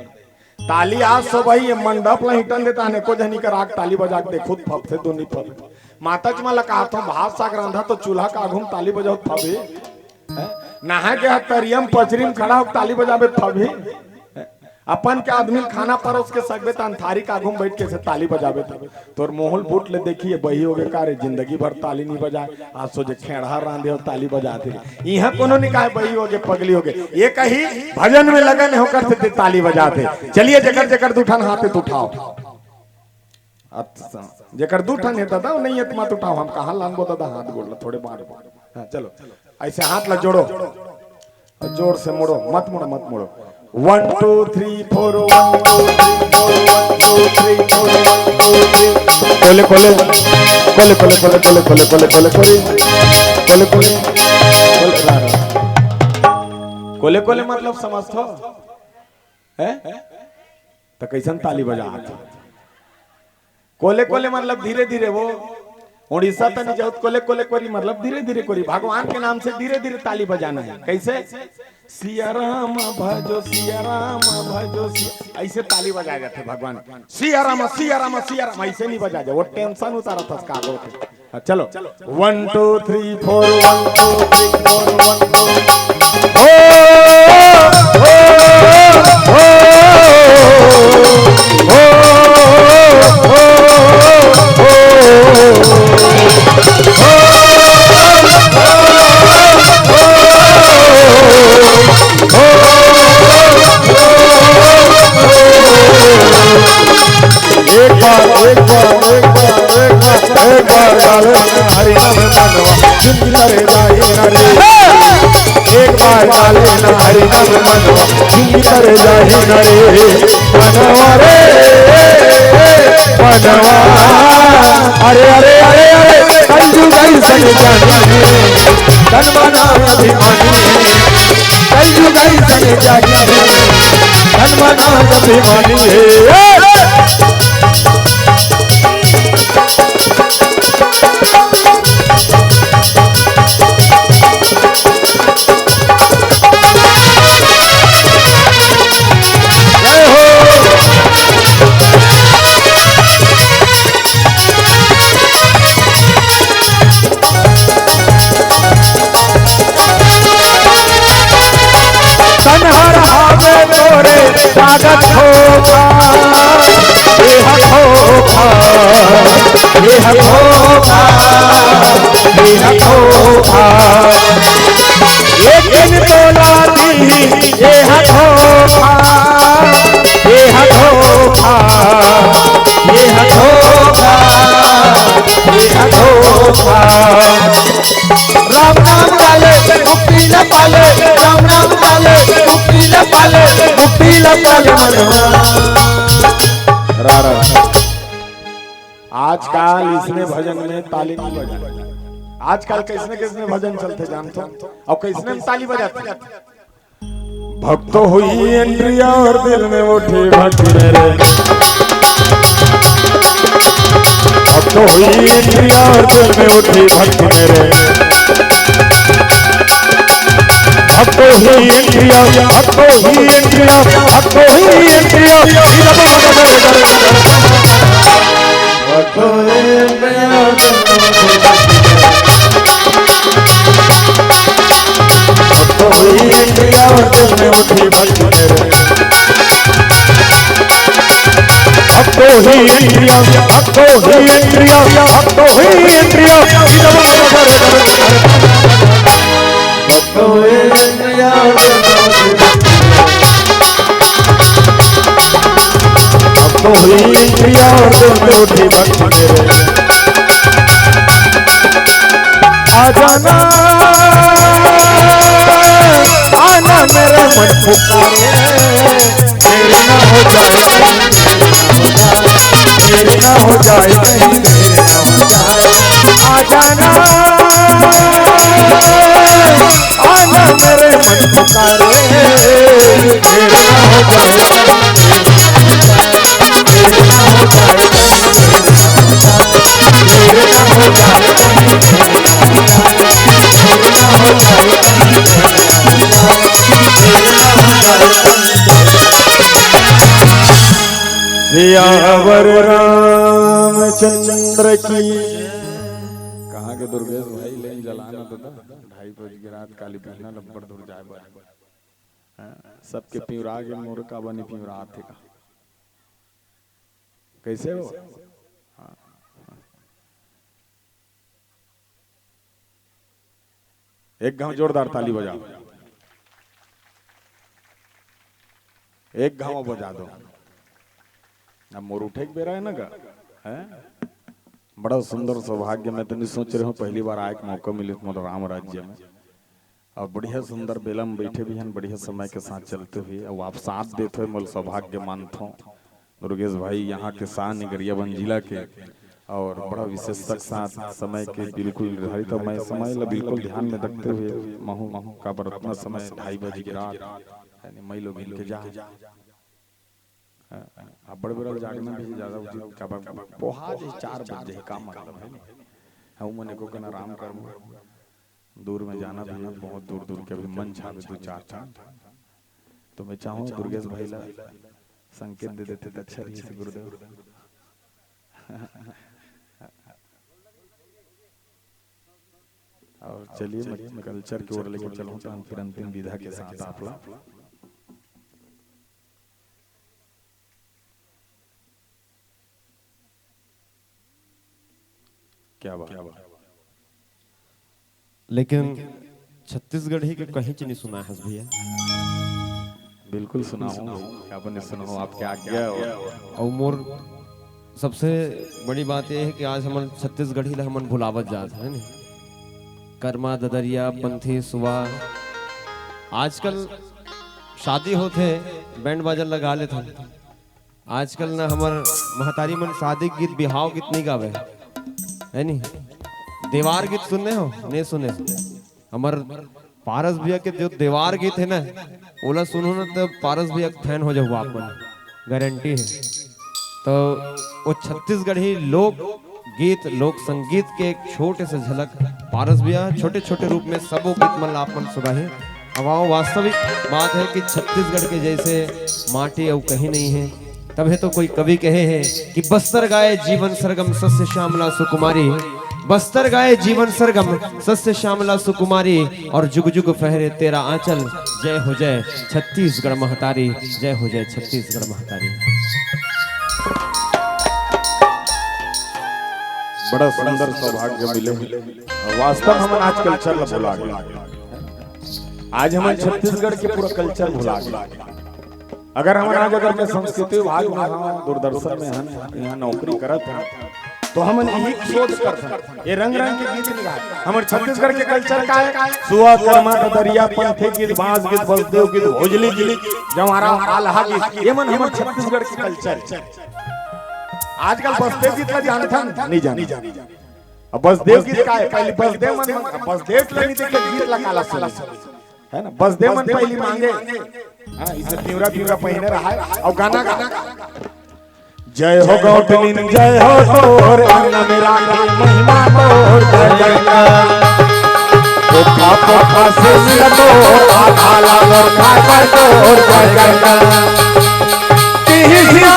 ताली आज सो भाई ये मंडप ला हिटन देता ने को जनी कर आग ताली बजा के खुद फप से दोनी फप माता च मला कहा तो भात साग रंधा तो चूल्हा का आगुम ताली बजाओ फबे नहा के तरियम पचरीम खड़ा हो ताली बजाबे फबे अपन के आदमी खाना परोस के सकबे त थारी का आगुम बैठ के से ताली बजाबे तोर मोहल बूट ले देखिए बही होगे कारे जिंदगी भर ताली नहीं बजाए आज सो जे खेड़ा रांधे और ताली बजाते यहाँ कोनो नहीं कहा बही होगे पगली होगे ये कही भजन में लगन हो करते ताली बजाते चलिए जकर जकर दूठन हाथे उठाओ अच्छा जकर दूठन है दादा नहीं है मत उठाओ हम कहाँ लांगो दादा हाथ बोल थोड़े बार हाँ चलो ऐसे हाथ ला जोड़ो जोर से मोड़ो मत मोड़ो 1 2 3 4 1 2 3 4 1 2 3 कोले कोले मतलब समझो है तो कैसन ताली बजा कोले मतलब धीरे धीरे वो उड़ीसा तनी जाओ कोले कोरी मतलब धीरे धीरे कोरी भगवान के नाम से धीरे धीरे ताली बजाना है कैसे सिया राम भजो ऐसे ताली बजाए जाते भगवान सिया राम ऐसे नहीं बजा जाए वो टेंशन उतारा था कागो पे चलो 1 2 3 4 1 2 3 4 एक बार डाले हरि नाम मनवा जिंद करे जाए नरे एक बार डाले ना हरि नाम मनवा जिंद करे जाए नरे मनवा रे मनवा अरे अरे अरे अरे कंजू गई सन जानी तन बना अभिमानी कंजू गई सन जानी तन बना अभिमानी स्वागत होगा बेहद होगा बेहद होगा बेहद होगा एक दिन बोला दी बेहद होगा बेहद होगा बेहद होगा बेहद होगा राम नाम डाले मुक्ति न पाले राम नाम डाले मुक्ति न पाले मुक्ति न पाले आजकल इसमें भजन में ताली नहीं बजाते आजकल किसने भजन चलते जानते और किसने ताली बजाते भक्तो हुई एंट्रिया और दिल में उठी भक्ति रे भक्तो हुई एंट्रिया और दिल में उठी भक्ति मेरे भक्तो ही एंट्रिया भक्तो ही एंट्रिया भक्तो ही एंट्रिया भक्तो ही एंट्रिया और दिल में उठी भक्ति मेरे भक्तो ही एंट्रिया भक्तो ही एंट्रिया भक्तो ही एंट्रिया भक्तो एंट्रिया भक्तो ही एंट्रिया और दिल में उठी भक्ति मेरे आ जाना आना मेरे मन पुकारे मेरे ना हो जाए मेरे ना हो जाए कहीं मेरे ना हो जाए आ जाना आना मेरे मन पुकारे मेरे ना हो जाए मेरे ना हो जाए मेरे ना हो जाए सियावर रामचंद्र की। कहाँ के दुर्गेश भाई ले जलाना तो 2:30 की रात काली पहना लब्बड़ दूर जाए सबके पिंवरा के मोर का बनी पिंवरा थे का कैसे हो। एक गांव जोरदार ताली बजाओ, एक गांव बजा दो। अब मोर उठे के बेरा है ना है? बड़ा सुंदर सौभाग्य। मैं तो नहीं सोच रहा हूँ पहली बार आए मौका मिले तुम्हारा राम राज्य में, और बढ़िया सुंदर बेला में बैठे भी हैं, बढ़िया समय के साथ चलते हुए और आप साथ देते हुए मोल सौभाग्य मानता हूँ। दुर्गेश भाई यहाँ के शान गरियाबंद जिला के, और बड़ा विशेष साथ समय के बिल्कुल निर्धारित। तो मैं समय ला बिल्कुल ध्यान में रखते हुए महू का बरतना समय 2:30 बजे की रात मई लोग इनके जा बड़े बड़े जागना भी ज्यादा उचित का पोहा 4 बजे काम मतलब है हम मने को कना आराम कर दूर में जाना भी है, बहुत दूर दूर के भी मन छावे 2-4 तो मैं चाहूँ दुर्गेश भाई ला संकेत दे देते तो अच्छा रही से गुरुदेव। और चलिए मैं कल्चर की ओर लेकर चलूँ तो हम फिर अंतिम विधा के साथ आप लोग क्या बात। लेकिन छत्तीसगढ़ ही के कहीं नहीं सुना है भैया। बिल्कुल सुना हूँ, आपने सुना हो, आपके आज्ञा और मोर सबसे बड़ी बात यह है कि आज हम छत्तीसगढ़ ही हमन भुलावत जात है ना। कर्मा ददरिया पंथी सुबह आजकल शादी होते बैंड बाजा लगा लेते। आजकल ना हमार महतारी मन शादी गीत बिहाव गीत नहीं गावे है नी। देवार गीत सुनने हो नहीं सुने? हमार पारस भैया के जो देवार गीत है ना ओला सुनो ना तो पारस भैया फैन हो जाओ आप, गारंटी है। तो वो छत्तीसगढ़ी लोक गीत लोक संगीत के एक छोटे से झलक पारस भैया छोटे छोटे रूप में सबो गीत मन आप मन सुनाहे। अब वास्तविक बात है कि छत्तीसगढ़ के जैसे माटी और कहीं नहीं है। तभी तो कोई कवि कहे हैं कि बस्तर गाए जीवन सरगम सस्य श्यामला सुकुमारी, बस्तर गाए जीवन सरगम सस्य श्यामला सुकुमारी, और जुग जुग फहरे तेरा आंचल, जय हो जय छत्तीसगढ़ महतारी, जय हो जय छत्तीसगढ़ महतारी। बड़ा सुंदर सौभाग्य मिले। वास्तव हम आज कल्चर भुला गए, आज हम छत्तीसगढ़ के पूरा कल्चर भुला गए। अगर हमारा अगर मैं संस्कृति विभाग में दूरदर्शन में हम यहाँ नौकरी करत हैं तो हम यही सोच करते हैं ये रंग रंग के गीत निकाल हमारे छत्तीसगढ़ के कल्चर का है। सुआ कर्मा दरिया पंथे गीत बांस गीत बसदेव गीत भोजली गीत जवारा आल्हा गीत ये मन हमारे छत्तीसगढ़ के कल्चर। आजकल बसदेव गीत का जानता नहीं जानी। अब बसदेव गीत का है पहले बसदेव मन बसदेव लगी देखे गीत लगाला है ना। बसदेव मन पहली मांगे इसे पिवरा पिवरा पहने रहा है और गाना गाना जय हो गौतमीन जय हो तोर अंग मेरा महिमा तोर जय जय पोखा पोखा से मिला तोर आला और खाकर तोर जय जय तिही हिया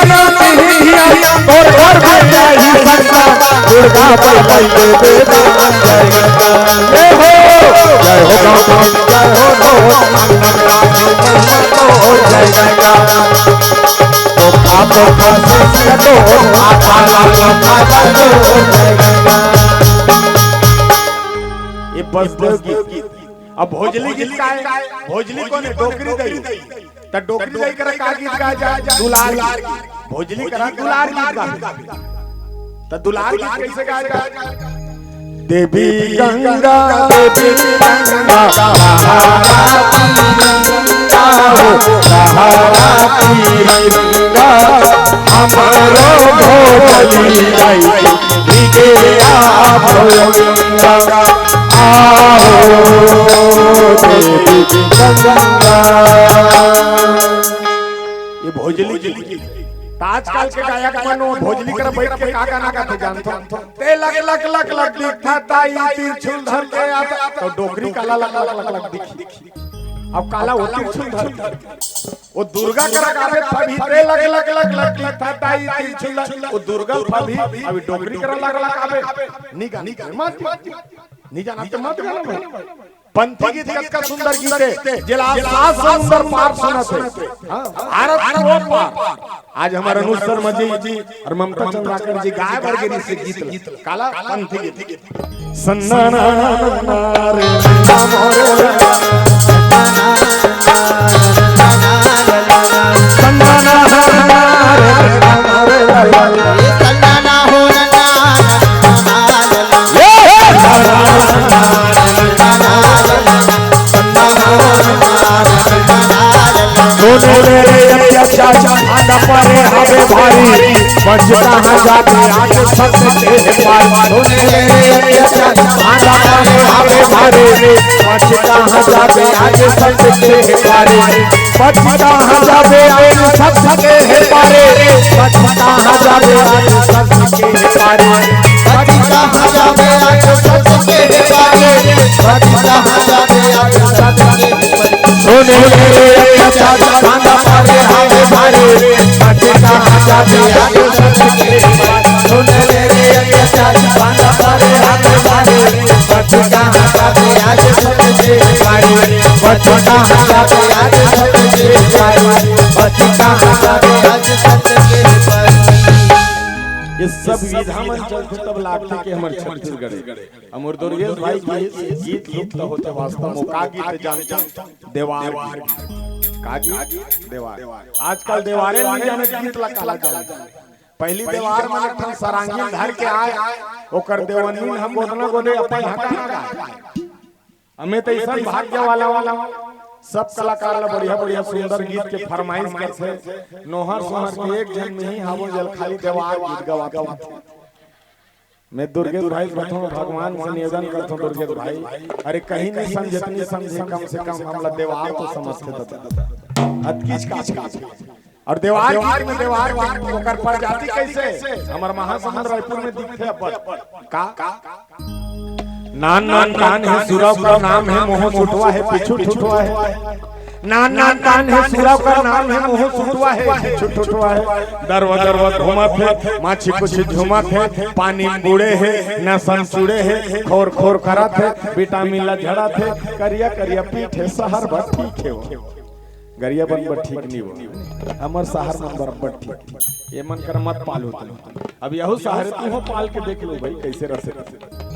तोर घर में जाई संता दुर्गा पर लई दे देवा जय हो गौतमीन जय हो तोर अंग मेरा महिमा तोर जय जय ये बसदेव गीत। अब भोजली गीत का है भोजली को ने डोकरी गई त डोकरी गई कर का गीत गा जा दुलार भोजली करा दुलार गीत गा त दुलार गीत कैसे गा जा देवी गंगा देवी गंगा हमारो भोजली गई के आओ देवी गंगा। ये भोजली आजकल के गायक मनो भोजली कर बैठ के का गाना गाते जानते ते लग लग लग लग दिखता ताई तिरछुल धर के आता तो डोकरी काला लग लग लग लग दिखी। अब काला वो त्रिशूल धर वो दुर्गा का लगावे फभी लग लग लग लग था ताई त्रिशूल वो दुर्गा फभी अभी डोगरी कर लग लगावे निगा मत नहीं जाना तो मत गाना पंथी गीत का सुंदर गीत है जिला सात समुंदर पार सुनते भारत वो पार आज हमारे अनुज शर्मा जी और ममता चंद्राकर जी गाय बरगरी से गीत काला पंथी गीत सन्नाना रे आना परे हवे भारी बचता है जाते आगे सत्य के पार आना परे हवे भारी बचता है जाते आगे सत्य के पार बचता है जाते आगे सत्य के पार बचता है जाते आगे सत्य के पार बचता है जाते आगे सत्य के पार बचता है जाते आगे सत्य के पार सोने रे चांदा पारे हवे भारी बचता है जाते आगे सत्य के पार सोने रे चांदा पारे हवे भारी बचता है जाते आगे सत्य के पार बचता है जाते आगे सत्य के पार बचता है जाते आगे सत्य के पार ये सब विधा मंचल थे तब लागते के हमर छत्तीसगढ़ अमर दुर्गेश भाई के गीत लुप्त होते वास्तव में का गीत जानते देवार का गीत देवार आजकल देवारे नहीं जाने गीत लगा पहली देवार में ठन सरांगी धर के आए ओकर देवनी हम गोदना गोदे अपन हटा हमें तो ऐसा भाग्य वाला सब कलाकार ला बढ़िया बढ़िया सुंदर गीत के फरमाइश करते नोहर सोहर के एक जन में ही हावो जल खाली देवार गीत गवाते मैं दुर्गेश भाई भगवान से निवेदन करता हूँ दुर्गेश भाई अरे कहीं नहीं समझतनी समझे कम से कम हमला देवार तो समझते और देवार गीत में देवार ओकर प्रजाति कैसे हमार महासमुंद रायपुर में दिखते अपन का नान नान कान है सुरव का नाम है मोह छुटवा है पिछू छुटवा है नान नान कान है सुरव का नाम है मोह छुटवा है पिछू छुटवा है दरवा दरवा घुमत है माछी कुछ झुमत है पानी बूढ़े है न संसुड़े है खोर खोर करत है विटामिन ला झड़त है करिया करिया पीठ है शहर भर ठीक है वो गरिया बन बर ठीक नहीं हो हमर शहर में बराबर ठीक ये मन कर मत पालो तुम अब यहू शहर तू हो पाल के देख लो भाई कैसे रसे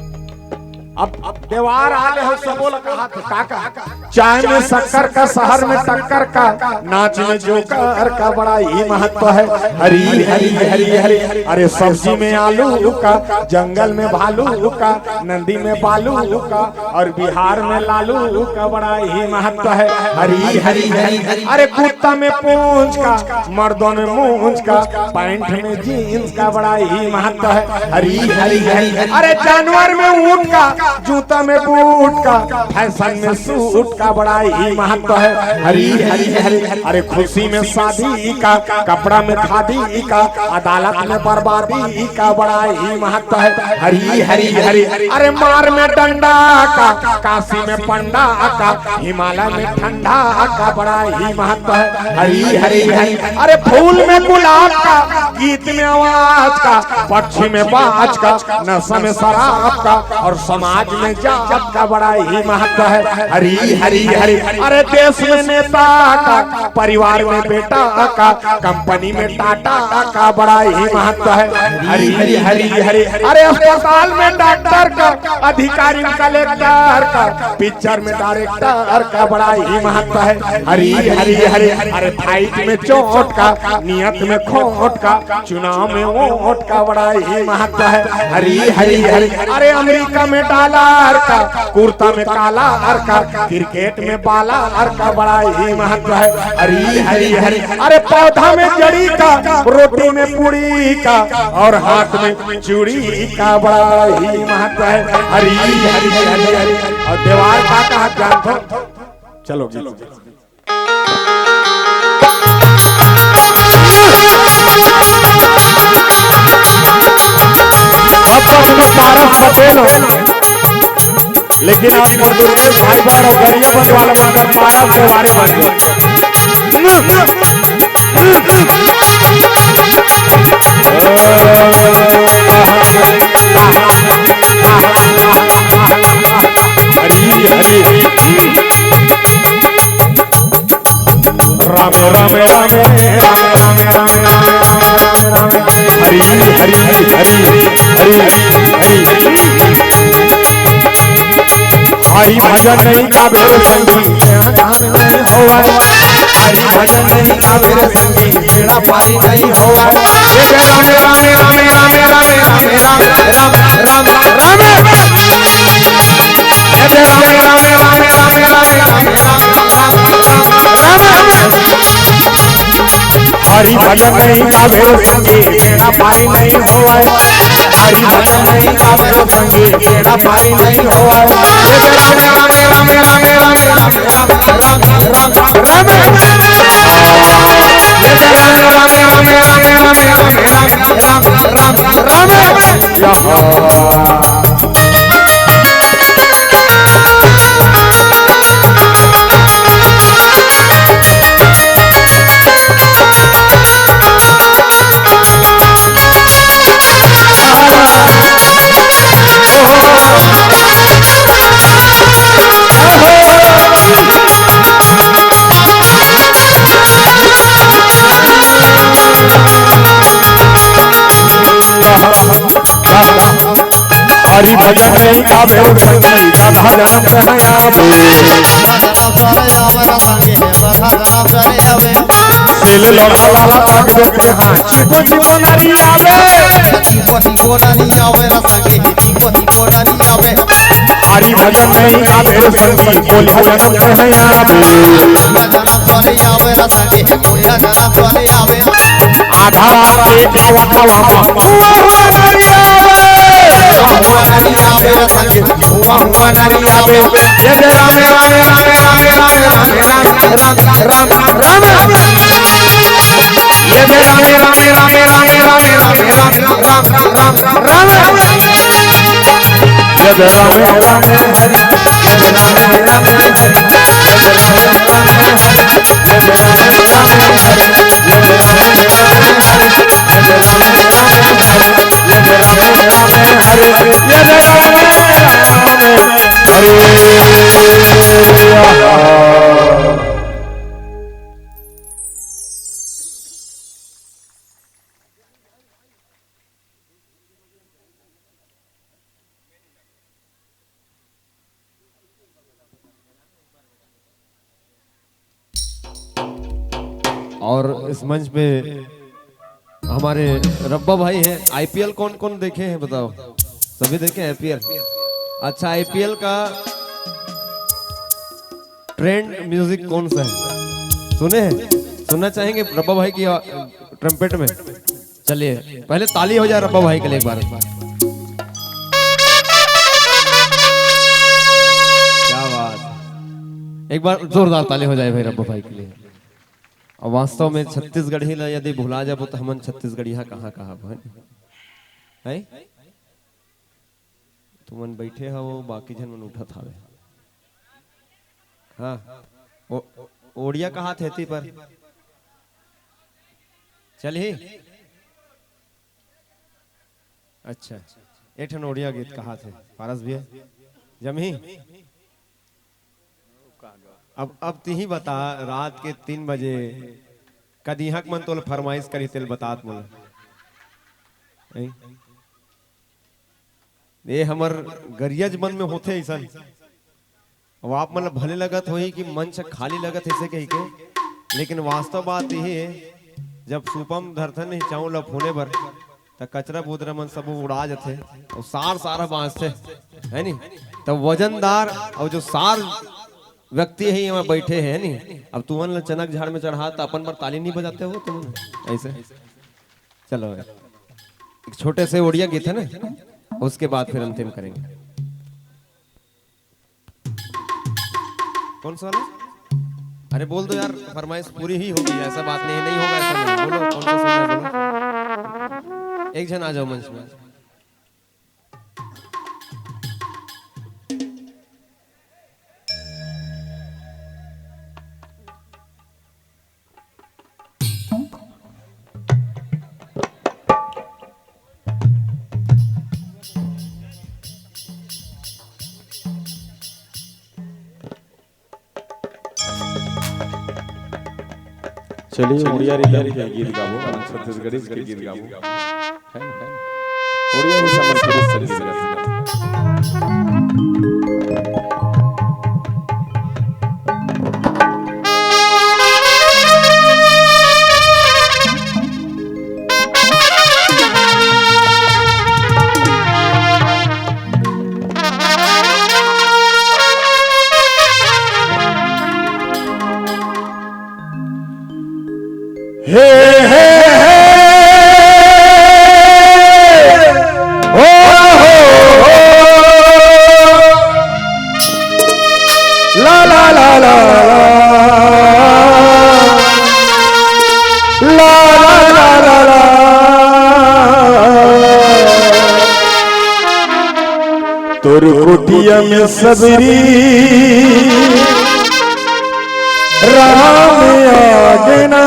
अब देवार आले हो सबो कहा काका चाय में शक्कर का शहर में टक्कर का नाच में जोकर का बड़ा ही महत्व है हरी हरी हरी हरी अरे सब्जी में आलू का जंगल में भालू का नदी में बालू का और बिहार में लालू का बड़ा ही महत्व है हरी हरी हरी अरे कुत्ता में पूंछ का मर्दों में मूंछ का पैंट में जीन्स का बड़ा ही महत्व है हरी हरी हरी अरे जानवर में ऊंट का जूता में बूट का फैशन में सूट का बड़ा ही महत्व है हरी हरी हरी अरे खुशी में शादी का कपड़ा में खादी का अदालत में बर्बादी का बड़ा ही महत्व है हरी हरी हरी अरे मार में डंडा का काशी में पंडा का हिमालय में ठंडा का बड़ा ही महत्व है हरी हरी हरी अरे फूल में गुलाब का गीत में आवाज का पक्षी में बाज का नशा में शराब का और समाज में जात का बड़ा ही महत्व है हरी हरी हरी अरे देश में नेता का परिवार में बेटा का कंपनी में टाटा का बड़ा ही महत्व है हरी हरी हरी हरी अरे अस्पताल में डॉक्टर का अधिकारी कलेक्टर का पिक्चर में डायरेक्टर का बड़ा ही महत्व है हरी हरी हरी अरे फाइट में चोट का नियत में खोट का चुनाव में वोट का बड़ा ही महत्व है हरी हरी हरी अरे अमेरिका में डॉलर का कुर्ता में काला का क्रिकेट में बाला का बड़ा ही महत्व है हरी हरी हरी अरे पौधा में जड़ी का रोटी में पूरी का और हाथ में चूड़ी का बड़ा ही महत्व है हरी हरी हरी हरी और देवार का कहा जानते चलो चलो अब तो पारस पटेल लेकिन आप दुर्गेश भाई बार और गरिया बंद वाला मगर मारा देवारी बन हरी हरी रामे रामे रामे रामे रामे रामे हरी हरी हरी हरी हरी हरि भजन नहीं गावे संगी होवा हरि भजन नहीं गावे संगी बेड़ा पारी नहीं होवा ये रामे रामे रामे रामे रामे रामे राम राम राम राम ये रामे रामे रामे रामे रामे रामे राम राम हरि भजन नहीं गावे संगी बेड़ा पारी नहीं होवा हरि भजन नहीं गावे संगी बेड़ा पारी नहीं होवा रामे रामे रामे रामे रामे राम राम राम राम राम ये रामे रामे रामे रामे रामे रामे राम राम राम हरि भजन नहीं गावे संगी भजन सिल लड़ा लाला काट दो के हां चिको चिको नारी आवे हरि भजन नहीं गावे संगी बोल भजन आवे आधा रात के गावा गावा हुआ नहीं आवे संगे हुआ नहीं आवे ये रामे रामे रामे रामे रामे रामे राम राम राम ये रामे रामे रामे रामे रामे रामे राम राम राम ये रामे रामे हरि ये रामे रामे हरि ये रामे रामे हरि ये रामे रामे हरि ये रामे रामे हरि ये रामे रामे हरि ये रामे रामे हरि ये रामे और इस मंच पे हमारे रब्बा भाई हैं। आईपीएल कौन कौन देखे हैं बताओ? सभी देखे आईपीएल? अच्छा, आईपीएल का ट्रेंड म्यूजिक कौन सा है सुने हैं? सुनना चाहेंगे रब्बा भाई की ट्रम्पेट में? चलिए पहले ताली हो जाए रब्बा भाई के लिए एक बार। क्या बात, एक बार जोरदार ताली हो जाए भाई रब्बा भाई के लिए। और वास्तव में छत्तीसगढ़ी ला यदि भुला जाबो तो हमन छत्तीसगढ़िया कहाँ कहाँ है तुमन बैठे हो बाकी जन मन उठत हावे। हाँ ओडिया कहाँ थे थी पर चलिए। अच्छा एक ठन ओडिया गीत कहाँ थे पारस भैया जमी। अब तिही बता रात के 3 बजे कदी हक मन तोल फरमाइश करी तेल बतात मोल ये हमर गरियज मन में होते ऐसा। अब आप मतलब भले लगत होई कि मंच खाली लगत ऐसे कही के, लेकिन वास्तव बात यही है जब सुपम धरथन नहीं चाहूँ लब होने पर तो कचरा बुदरा मन सब उड़ा जाते और सार सारा बांसते है नी। तब वजनदार और जो सार व्यक्ति है यहाँ बैठे हैं नी। अब तुमन चनक झाड़ में चढ़ा तो अपन पर ताली नहीं बजाते हो तुम ऐसे। चलो एक छोटे से ओडिया गीत है ना, उसके बाद फिर अंतिम करेंगे। कौन सा वाला? अरे बोल दो यार, फरमाइश पूरी ही होगी, ऐसा बात नहीं नहीं होगा ऐसा नहीं। बोलो कौन सा सुनना है बोलो। एक जन आ जाओ मंच में। चलिए उड़िया रिदम के गीत गाबो, छत्तीसगढ़ी के गीत गाबो, है ना? उड़िया ही समझ के गीत गाबो। हे हे हो ला ला ला ला ला ला ला ला तोर कुटिया में सबरी राम आगना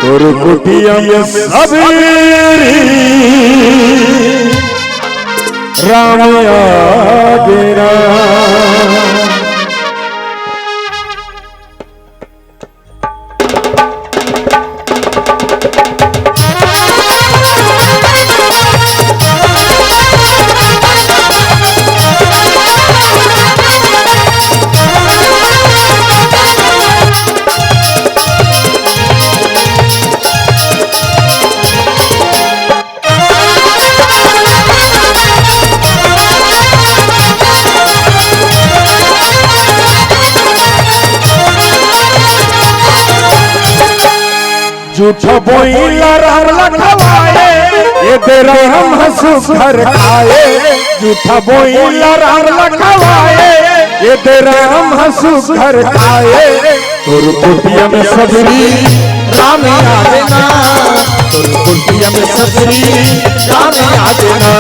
तोर कुटिया में सबरी राम आगना झूठा बोइला राम लखवाए ये तेरा हम हंसू घर खाए झूठा बोइला राम लखवाए ये तेरा हम हंसू घर खाए तोर कुटिया में सबरी राम आ देना तोर कुटिया में सबरी राम आ देना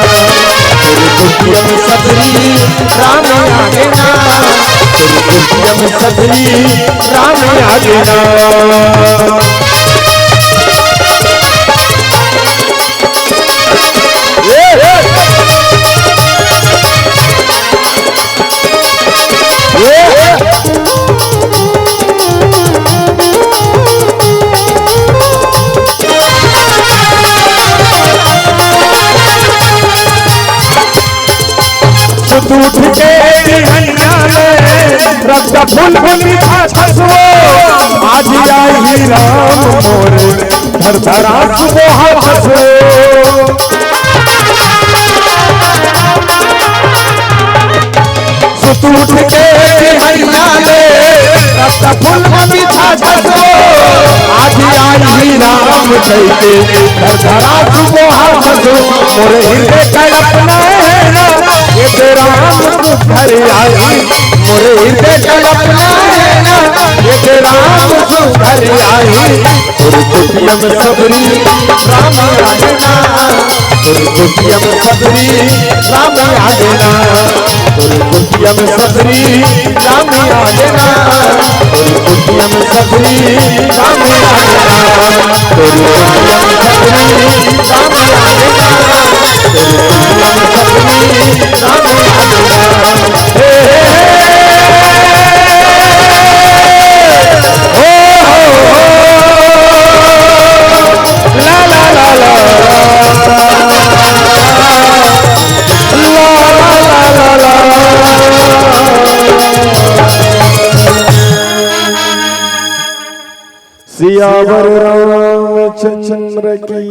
तोर कुटिया में सबरी राम आ देना तोर कुटिया में सबरी राम आ देना उठ के हनिया में रब्दा फूल मीठा छसो आज आई राम मोरे धर धरा सुबह हसो सुत उठ के हनिया में रब्दा फूल मीठा छसो आज आई राम चैते धर धरा सुबह हसो मोरे हृदय कल्पना है ना ये तेरा हम घर आई मोरे हृदय कल्पना है ना ये तेरा हम घर आई तोर कुटिया में सबरी राम आ देना तोर कुटिया में सबरी राम आ देना तोर कुटिया में सबरी राम आ देना तोर कुटिया में सबरी राम आ देना तोर कुटिया में सबरी राम आ देना तोर कुटिया में सबरी राम आ सियावर रामचंद्र की